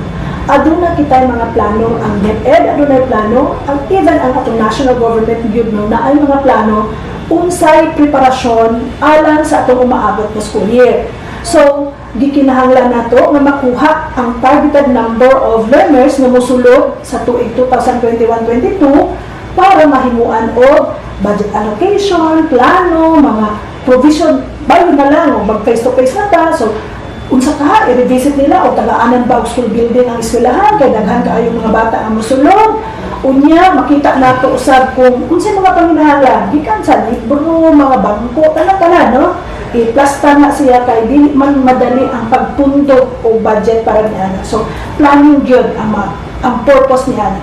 D: Aduna kita mga plano, ang DepEd adunay plano, ang even ang atong national government gyud no na ay mga plano unsay preparasyon alang sa atong umaabot na school year. So, gikinahanglan nato nga makuha ang targeted number of learners nga mosulod sa tuig 2021-22 para mahimuan og budget allocation, plano, mga provision, bayo na lang o mag face-to-face na ta. So, unsa ka, i-revisit nila o tagaanan ba og school building ang eskwelahan kay daghan kaayo mga bata ang mosulod. Unya makita nato usab kung unsay mga panginahanglan gikan sa libro, mga bangko, tanan-tanan no. I-plasta na siya kay dili man madali ang pagpundok o budget para niana. So planning gyud ang purpose niya.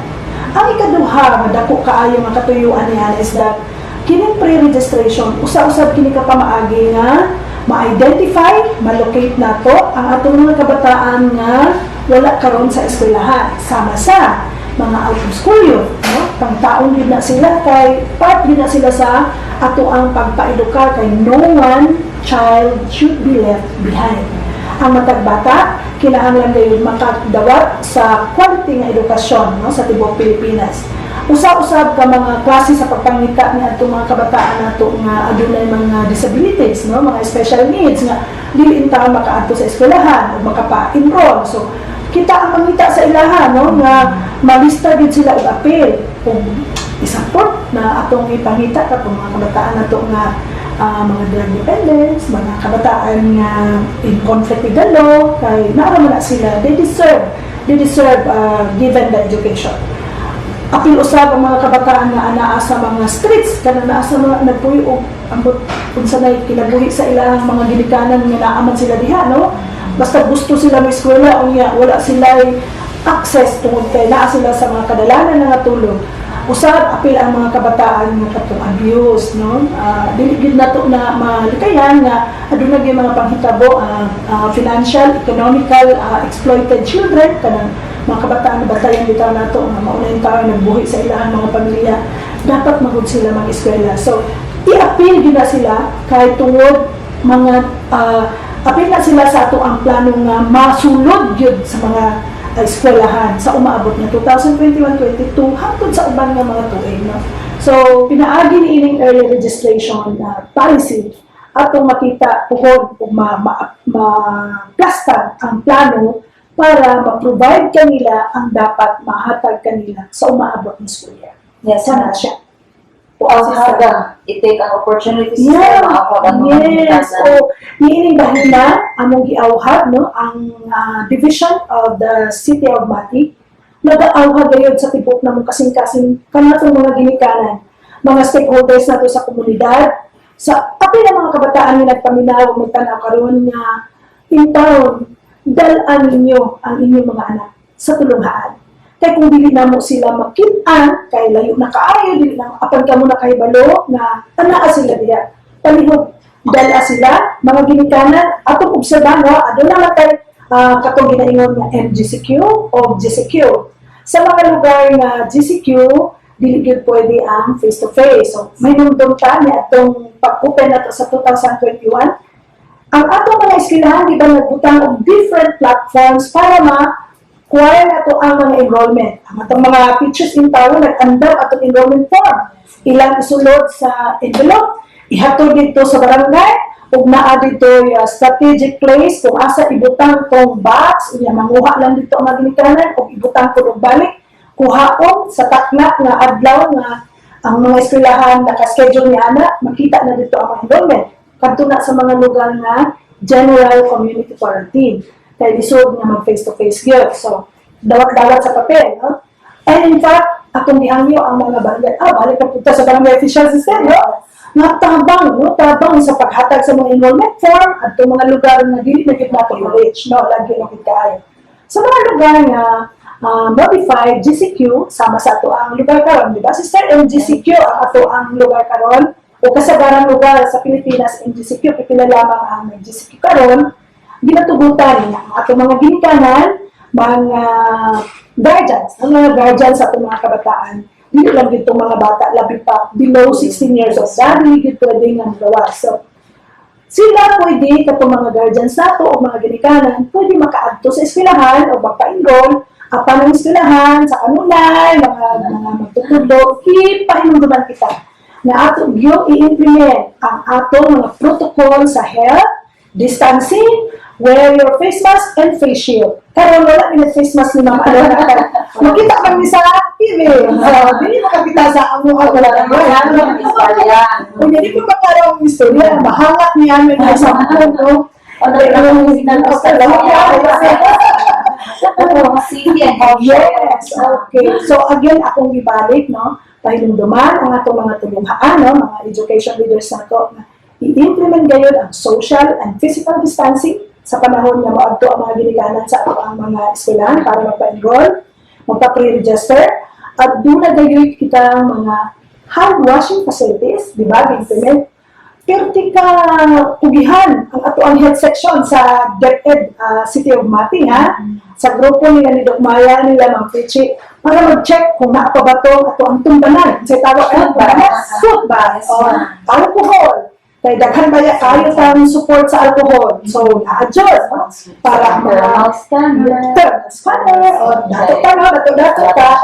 D: Ang ikaduha nga dako kaayo nga katuyuan niya is that kining pre-registration usa-usab kini ka pamaagi nga ma-identify, ma-locate nato ang atong mga kabataan nga wala karon sa eskwelahan, sama sa mga out of school youth, no? Pangtaon din na sila kay part din na sila sa ato ang pagpaedukar kay no one child should be left behind. Ang matag bata kinahanglan dayon makadawat sa quality nga edukasyon no sa tibuok Pilipinas. Usab-usab ka mga klase sa pagpangita ni adto mga kabataan nato nga adunay mga disabilities no, mga special needs nga dili intaw makaadto sa eskwelahan o makapa-enroll. So kita ang pangita sa ilaha no nga malista gid sila og apil kung i-support na atong ipangita katong mga kabataan nato nga mga drug dependents, mga kabataan nga in conflict with the law kay naara man na sila, they deserve given the education. Apil usab ang mga kabataan nga anaa sa mga streets kana naa sa mga nagpuyo og ambot unsa nay kinabuhi sa ilang mga ginikanan nga naaman sila diha no. Basta gusto sila mo eskwela unya wala sila access tungod kay naa sila sa mga kadalanan nga tulong. Usab apil ang mga kabataan nga katong abuse no. Dili gid nato na malikayan nga aduna gyud mga panghitabo financial, economical exploited children kanang mga kabataan na batayan bitaw nato nga maunahing tawo nagbuhi sa ilang mga pamilya dapat magud sila mag-eskwela. So i-appeal gyud na sila kay tungod mga appeal na sila sa ato ang plano nga masulod gyud sa mga eskwelahan sa umaabot na 2021-22 hangtod sa uban nga mga tuig no. So pinaagi ni ining early registration policy atong makita puhon ug ma-plastar ang plano para ma-provide kanila ang dapat mahatag kanila sa umaabot ng school year.
E: Yes,
D: Sana siya.
E: Puaghada, i-take ang opportunities
D: Yeah,
E: para maawag ang mga
D: yes.
E: bintana.
D: So, niining dahil na among giawhag no ang division of the City of Mati, nag-aawhag gayud sa tibok namong kasing-kasing kanatong mga ginikanan, mga stakeholders nato sa komunidad, sa apil ang mga kabataan nga nagpaminaw magtanaw karon nga in town, dalan ninyo ang inyong mga anak sa tulunghaan. Kaya kung dili na mo sila makitaan, kay layo na kaayo, dili na apan ka mo na kay balo, na tanaa sila diya. Palihog, dala sila, mga ginikanan, atong obserbahan, adun naman tayo katong ginaingon nga MGCQ o GCQ. Sa mga lugar nga GCQ, dili gyud pwede ang face-to-face. So, may nundong ta niya atong pag-open na to sa 2021. Ang atong mga eskwelahan, di ba, nagbutang og different platforms para ma-acquire na to ang mga enrollment. Ang atong mga teachers in town, nag-andam atong enrollment form. Ilang isulod sa envelope, ihatod dito sa barangay, ug naa dito yung strategic place kung asa ibutang tong box, unya manguha lang dito ang mga ginikanan, ug ibutang ko og balik, kuhaon sa takna nga adlaw nga ang mga eskwelahan naka-schedule ni ana, makita na dito ang mga enrollment. Kadto na sa mga lugar nga general community quarantine. Kaya isod nga mag face-to-face gyud. So, dawat-dawat sa papel, no? And in fact, atong gihangyo ang mga barangay, balik na punta sa barangay official system, no? Nga tabang, no? Tabang sa paghatag sa mga enrollment form at mga lugar nga dili na kita knowledge, no? Lagi na kita kayo. Sa mga lugar nga modified GCQ, sama sa ato ang lugar karon, di ba? Sister, MGCQ ang ato ang lugar karon, o kasagaran lugar sa Pilipinas, MGCQ, pipila lamang ang MGCQ karon, ginatugutan niya ang ato mga ginikanan, mga guardians, ang mga guardians sa atong mga kabataan, hindi lang dito mga bata, labi pa, below 16 years of age, dito pwede nga magawa. So, sila pwede, katong mga guardians nato o mga ginikanan, pwede makaadto sa eskwelahan o magpa-enroll, apan ng eskwelahan, sa kanunay, mga magtutulog, ipahinunduman kita na ato yung i-implement ang atong mga protocol sa health, distancing, wear your face mask and face shield. Karon wala minag face mask ni Ma'am Alona. Makita kami sa TV. Dili makakita sa amo ako wala na. Kung hindi ko magkaroon ng istorya, mahangat niya amin na sa no?
E: Ano yung
D: Yes, okay. So again, akong ibalik, no? Pahinumduman ang atong mga tulunghaan, no? Mga education leaders na to, na i-implement gayon ang social and physical distancing sa panahon na maadto ang mga ginikanan sa ang mga eskwelahan para magpa-enroll, magpa-pre-register, at doon na gayon kita mga hand washing facilities, di ba? Implement. Pero tika ugihan ang ato ang health section sa DepEd City of Mati, ha? Sa grupo nila ni Doc Maya, nila Mang Pichi, para mag-check kung naapa ba ito ato ang tumbanan. Sa tawag ang food bath, alcohol. Kaya daghan ba kayo tayong support sa alcohol. So, na-adjust, no? Para
E: thermal scanner,
D: o dato ka,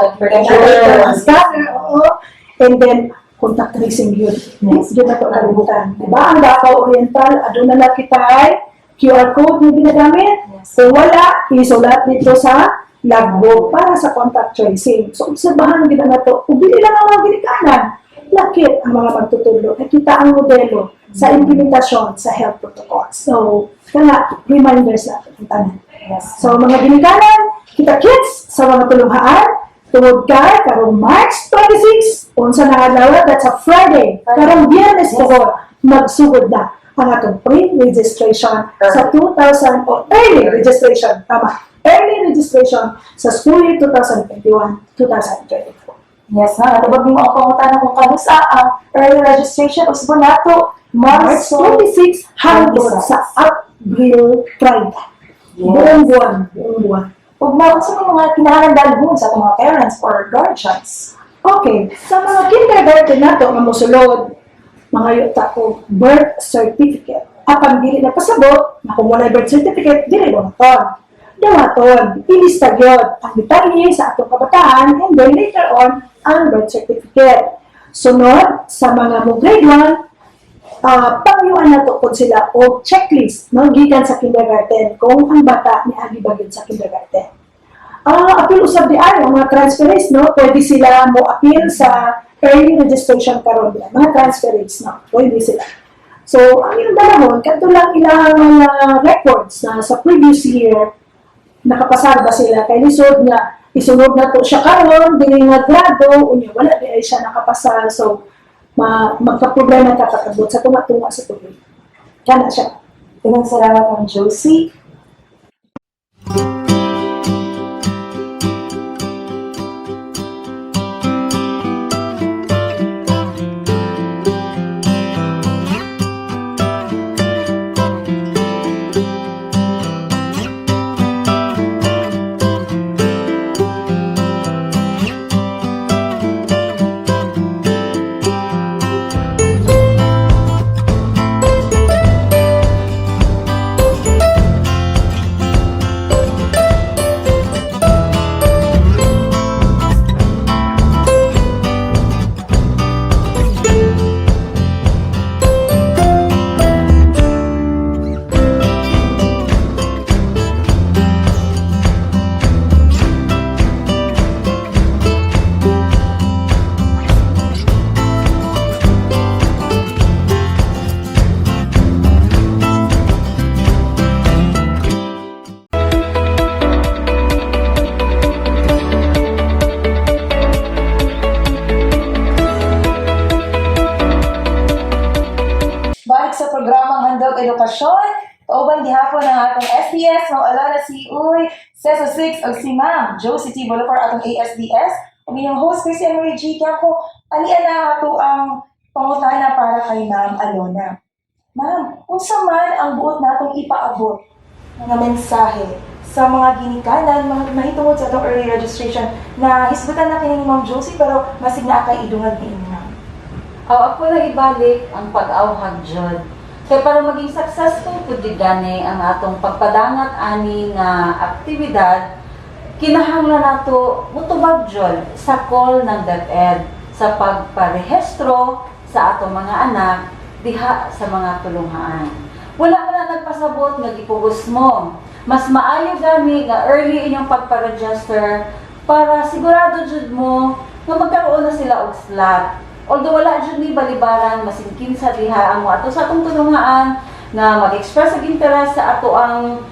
D: scanner, oo. And then, contact tracing yun. Yes, yun na ito kalibutan. Diba? Ang Davao Oriental, aduna na kita ay QR code na ginagamit. Kung wala, isulat dito sa logbook para sa contact tracing. So, obserbahan din na ito. Kung bili lang ang mga ginikanan, lakit ang mga magtutulog. Nakita ang modelo sa implementasyon sa health protocols. So, kaya reminders natin ang tanan. So, mga ginikanan, kita kids sa mga tulunghaan, tungod ka, karong March 26, unsa na adlaw, that's a Friday. Karong Biyernes ko, magsugod na ang atong pre-registration sa 2000, o early registration, early registration sa school year 2021-2022.
E: Yes, ha. Natubag mo ang pangutan kung kanusa ang early registration o Subunato,
D: March 26 hangtod sa April 30. Buong buwan.
E: Huwag mo sa mga kinahanglan dalhon sa mga parents or guardians.
D: Okay, sa mga kindergarten nato nga mosulod, mga yuta ko, birth certificate. Apan dili na pasabot, na kung wala birth certificate, dili dawaton. Ilista gyud ang detalye sa atong kabataan, and then later on, ang birth certificate. Sunod, sa mga mo grade 1, pangyuan na to kung sila o checklist no gikan sa kindergarten kung ang bata ni agi bagid sa kindergarten. Appeal usab di ay ang mga transferees no pwede sila mo appeal sa early registration karon diyan mga transferees no pwede sila. So ang ilang dalahon kadto lang ilang mga records na sa previous year nakapasar ba sila kay lisod nga isunod na to siya karon dili nga grado unya wala di ay siya nakapasar so magka-problema kakakabot sa tunga-tunga sa tuloy. Kana siya.
B: Daghang salamat Ma'am Josie.
G: Balik sa programang Handog Edukasyon, kauban gihapon ang atong SDS, mga alala si Uy, Seso 6 o si Ma'am Josie T. Bolivar atong ASDS, o inyong host Christian Marie G. Kiako, alian na ato ang pangutana para kay Ma'am Alona. Ma'am, unsa man ang buot natong ipaabot?
B: Mga mensahe sa mga ginikanan, mahitungod sa itong early registration na hisgutan na kining Ma'am Josie pero masig na akay idungag ni Ma'am.
E: Ako na ibalik ang pag-awhag jud. Kaya para maging successful pud gani ang atong pagpadangat ani nga aktibidad, kinahanglan nato mutubag jud sa call ng DepEd sa pagparehistro sa atong mga anak diha sa mga tulunghaan. Wala man na nagpasabot nga gipugos mo. Mas maayo gani nga early inyong pagpa-register para sigurado jud mo nga magkaroon na sila og slot. Although wala dyan ni balibaran, masingkin sa diha ang ato sa atong tulungaan na mag-express ang interest sa ato ang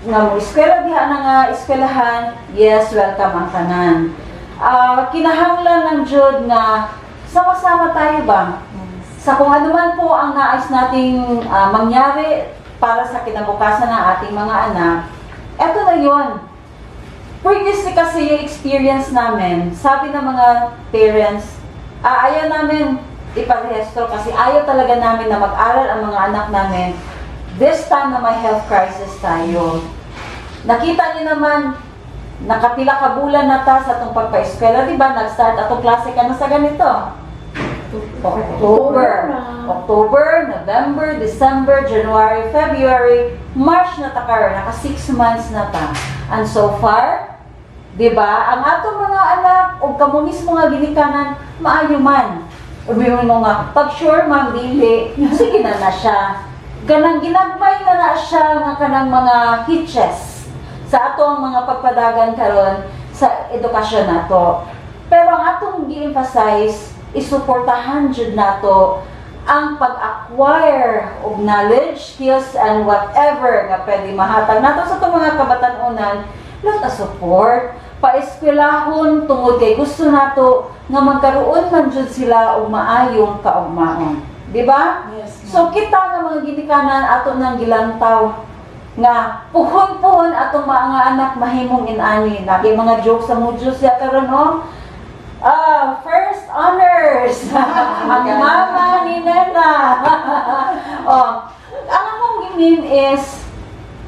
E: nga mo eskwela diha na nga eskwelahan, yes, welcome ang tanan. Kinahanglan ng jud nga sama-sama tayo ba? Sa kung ano man po ang nais nating mangyari para sa kinabukasan ng ating mga anak, eto na yon. Previously kasi yung experience namin, sabi ng mga parents, ayaw namin iparehistro kasi ayaw talaga namin na mag-aral ang mga anak namin. This time na may health crisis tayo. Nakita niyo naman, nakapila ka bulan na ta sa itong pagpa-eskwela, di ba? Nag-start atong klase ka na sa ganito. October, November, December, January, February, March na ta karon, naka 6 months na ta. And so far, diba? Ang atong mga anak, o kamo mismo nga ginikanan, maayo man. Ubiyon mo nga, pag sure ma'am, dili, sige na siya. Ganang ginagmay na siya nga kanang mga hitches sa atong mga pagpadagan karon sa edukasyon nato. Pero ang atong gi-emphasize, isuportahan jud nato ang pag-acquire of knowledge, skills, and whatever nga pwede mahatag nato sa itong mga kabatan-unan, lot of support, paeskwelahon tungod kay gusto nato nga magkaroon man jud sila og maayong kaugmaon. Di ba?
B: Yes.
E: So kita nga mga ginikanan ato nang gilantaw nga puhon-puhon atong mga anak mahimong inani. Nagi mga jokes sa Mudjos ya karon no. First honors. Ang mama ni Nena. Ang akong gimin is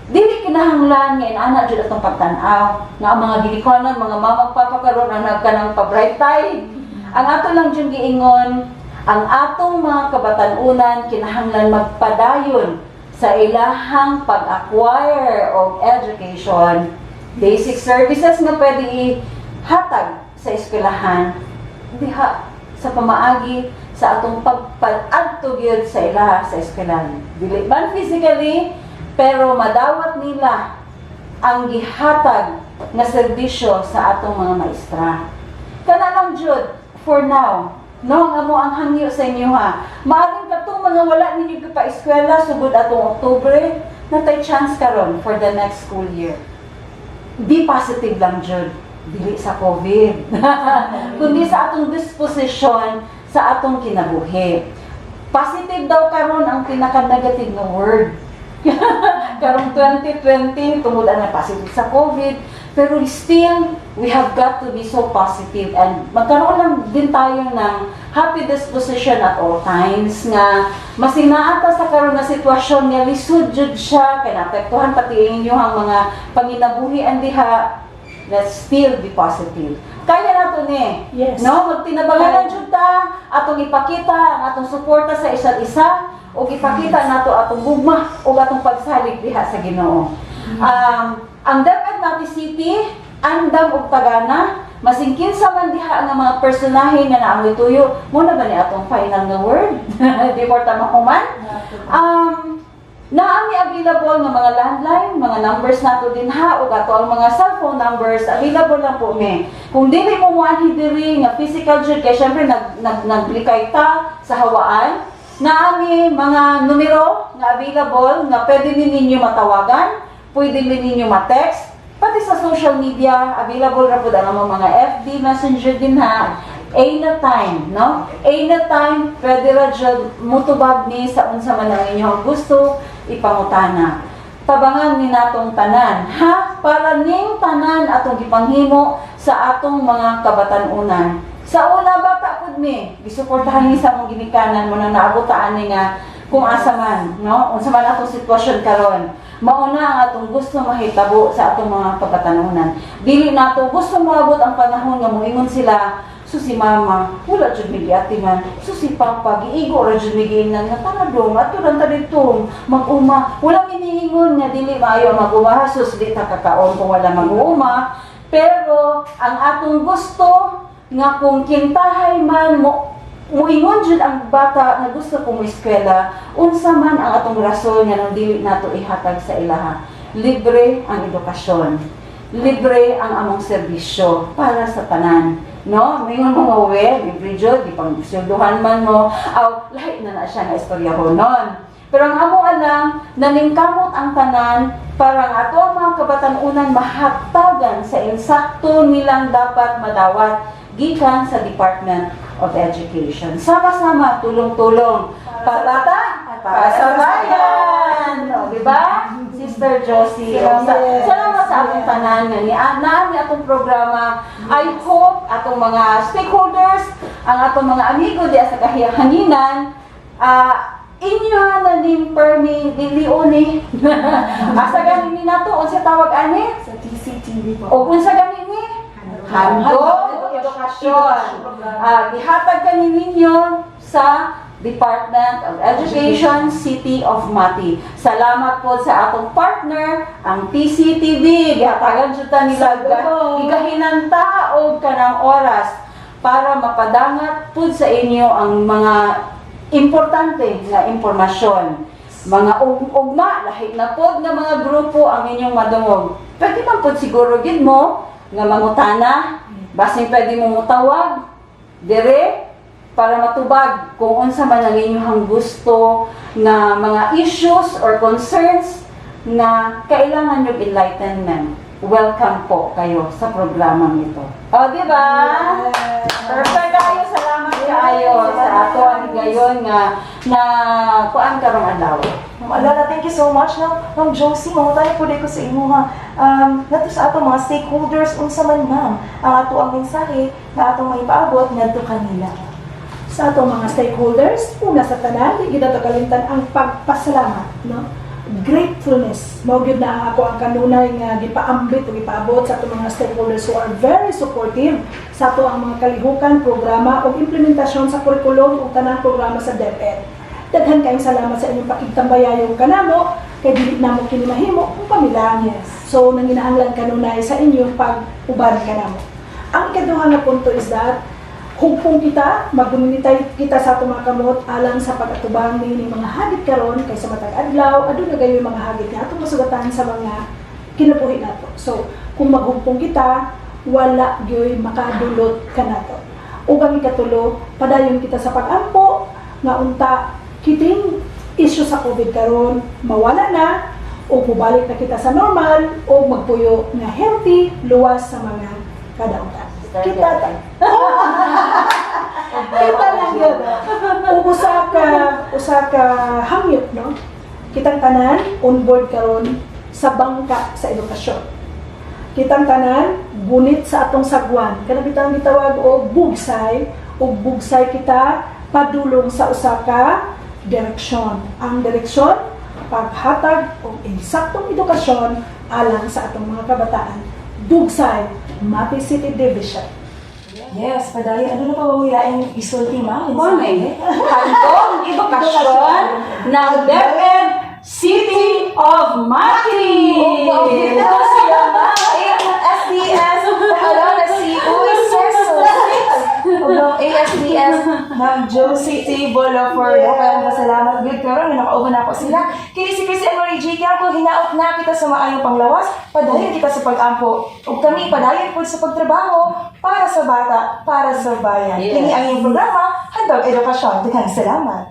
E: dili kinahanglan nga inana jud atong pagtan-aw nga ang mga ginikanan, mga mamang papa karon ang nagkanang pa-bright tide. Ang ato lang jud giingon, ang atong mga kabatan-unan kinahanglan magpadayon sa ilahang pag-acquire of education, basic services nga pwede ihatag sa eskwelahan diha sa pamaagi sa atong pagpalagto gyud sa ilaha sa eskwelahan. Dili man physically, pero madawat nila ang gihatag nga serbisyo sa atong mga maestra. Kana lang jud for now. No, nga mo ang hangyo sa inyo ha. Maaring katong mga wala ninyo pa eskwela sugod atong Oktubre, natay chance karon for the next school year. Be positive lang jud. Dili sa COVID. Kundi sa atong disposition sa atong kinabuhi. Positive daw karon ang pinaka-negative na word. Karong 2020, tungod na positive sa COVID, pero still, we have got to be so positive and magkaroon lang din tayo ng happy disposition at all times nga masinaata sa karon nga sitwasyon nga lisod jud siya kay naapektuhan pati inyong mga panginabuhian diha. Let's still be positive. Kaya nato ni,
D: Yes.
E: no? Magtinabangan jud ta atong ipakita ang atong suporta sa isa't isa o ipakita nato atong gugma o atong pagsalig diha sa Ginoo. Ang DepEd Mati City, andam og tagana, masingkin sa man diha nga mga personahe nga naamoy tuyo. Muna ba ni atong final nga word? Di ko ta mahuman. Naami available nga mga landline, mga numbers nato din ha, o ato ang mga cellphone numbers, available lang po me. Kung dili mo muanhi diri nga physical jud, kaya syempre naglikay ta sa hawaan, naami mga numero nga available nga pwede ninyo matawagan, pwede ninyo ma-text, pati sa social media, available ra pud ang mga FB Messenger din ha. Anytime, no? Anytime, pwede ra jud mutubag ni sa unsa man ang inyong gusto ipangutana. Tabangan ni natong tanan, ha? Para ning tanan atong gipanghimo sa atong mga kabatan-unan. Sa una bata pud mi, gisuportahan ni sa mong ginikanan mo nang naabot ta ani nga kung asa man, no? Unsa man atong sitwasyon karon. Mauna ang atong gusto mahitabo sa atong mga kabatanunan. Dili nato gusto moabot ang panahon nga moingon sila, susi mama, wala jud mi giatiman, susi papa, giigo ra jud mi giingnan nga tanadong ato lang ta dito mag-uma. Wala iniingon nga dili maayo mag-uma, sus di ta kakaon kung wala mag-uma. Pero ang atong gusto nga kung kintahay man muingon jud ang bata nga gusto kong eskwela, unsa man ang atong rason nga nang dili nato ihatag sa ilaha. Libre ang edukasyon. Libre ang among serbisyo para sa tanan. No, mingon mo nga libre jud, di pang silduhan man mo, aw lahi na siya nga istorya non. Pero ang amo alam, naningkamot ang tanan para ang ato ang mga kabatan-unan mahatagan sa insakto nilang dapat madawat gikan sa Department of Education. Sama-sama, tulong-tulong. Pabata, pasabayan. O, di ba? Sister Josie. Salamat sa atong tanan nga ni Ana, ni atong programa. I hope atong mga stakeholders, ang atong mga amigo di sa kahihanginan, inyo na ning permi diliuni. Asa ganin ni nato unsa tawag ani?
D: Sa TCTV po.
E: O unsa ganin ni? Handog edukasyon. Gihatag kanin ninyo sa Department of Education, City of Mati. Salamat po sa atong partner, ang TCTV. Gihatagan jud ta nila gigahinanta og kanang oras para mapadangat pud sa inyo ang mga importante nga impormasyon. Mga ugma, lahi na pod nga mga grupo ang inyong madungog. Pwede man pod siguro gid mo nga mangutana, basin pwede mo mutawag dire para matubag kung unsa man ang inyong gusto nga mga issues or concerns na kailangan yung enlightenment. Welcome po kayo sa programang ito. O, di ba? Perfect kayo. Salamat kayo sa ato ang gayon nga na kuan karong adlaw.
B: Ma'am Alana, thank you so much. Ma'am Josie, mamutay po ko sa imo ha. Nato sa ato mga stakeholders, unsa man ma'am, ang ato ang mensahe na atong maipaabot ngadto kanila.
D: Sa atong mga stakeholders, una sa tanan, di kita to kalimtan ang pagpasalamat, no? Gratefulness. Mao gyud na ang ako ang kanunay nga gipaambit o gipaabot sa atong mga stakeholders who are very supportive sa ato ang mga kalihukan, programa o implementasyon sa kurikulum o tanang programa sa DepEd. Daghan kayong salamat sa inyong pakigtambayayong kanamo kay dili namo kini mahimo ang pamilang. So nanginahanglan kanunay sa inyong pag-uban kanamo. Ang ikaduha nga punto is that hugpong kita, mag-communicate kita sa atong mga kamot alang sa pag-atubang ni mga hagit karon kaysa matag adlaw, adun na gayon mga hagit nga atong masugatan sa mga kinabuhi nato. So, kung maghugpong kita, wala gyoy makadulot kanato. Ug ang ikatulo, padayon kita sa pag-ampo nga unta kiting issue sa COVID karon mawala na o mubalik na kita sa normal o magpuyo nga healthy, luwas sa mga kadaugan. Kita kita lang yun. O usa ka hangyo, no? Kitang tanan on board karon sa bangka sa edukasyon. Kitang tanan gunit sa atong sagwan. Kana bitang gitawag og bugsay, og bugsay kita padulong sa usa ka direksyon. Ang direksyon paghatag og eksaktong edukasyon alang sa atong mga kabataan. Bugsay, Mati City Division.
G: Yes, padayon. Ano na pa mawilaing isulti, ma'am?
E: Morning. Handog edukasyon ng DepEd City of Mati.
G: Oh, dito siya, ma'am. ASDS, Alona si Uy Seso. Ang ASDS ng Josie T. Bolofor. Kaya masalamat good karon nga nakauban ako sila. Kini si Chris and Marie G. Kiangko, hinaot na kita sa maayong panglawas. Padayon kita sa pag-ampo. Ug kami padayon po sa pagtrabaho para sa bata, para sa bayan.
E: Yes.
G: Kini ang iyong programa, Handog Edukasyon. Daghang salamat.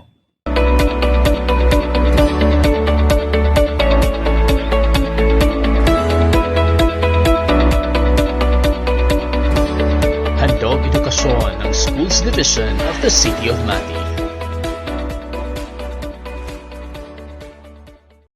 A: Handog Edukasyon ng Schools Division of the City of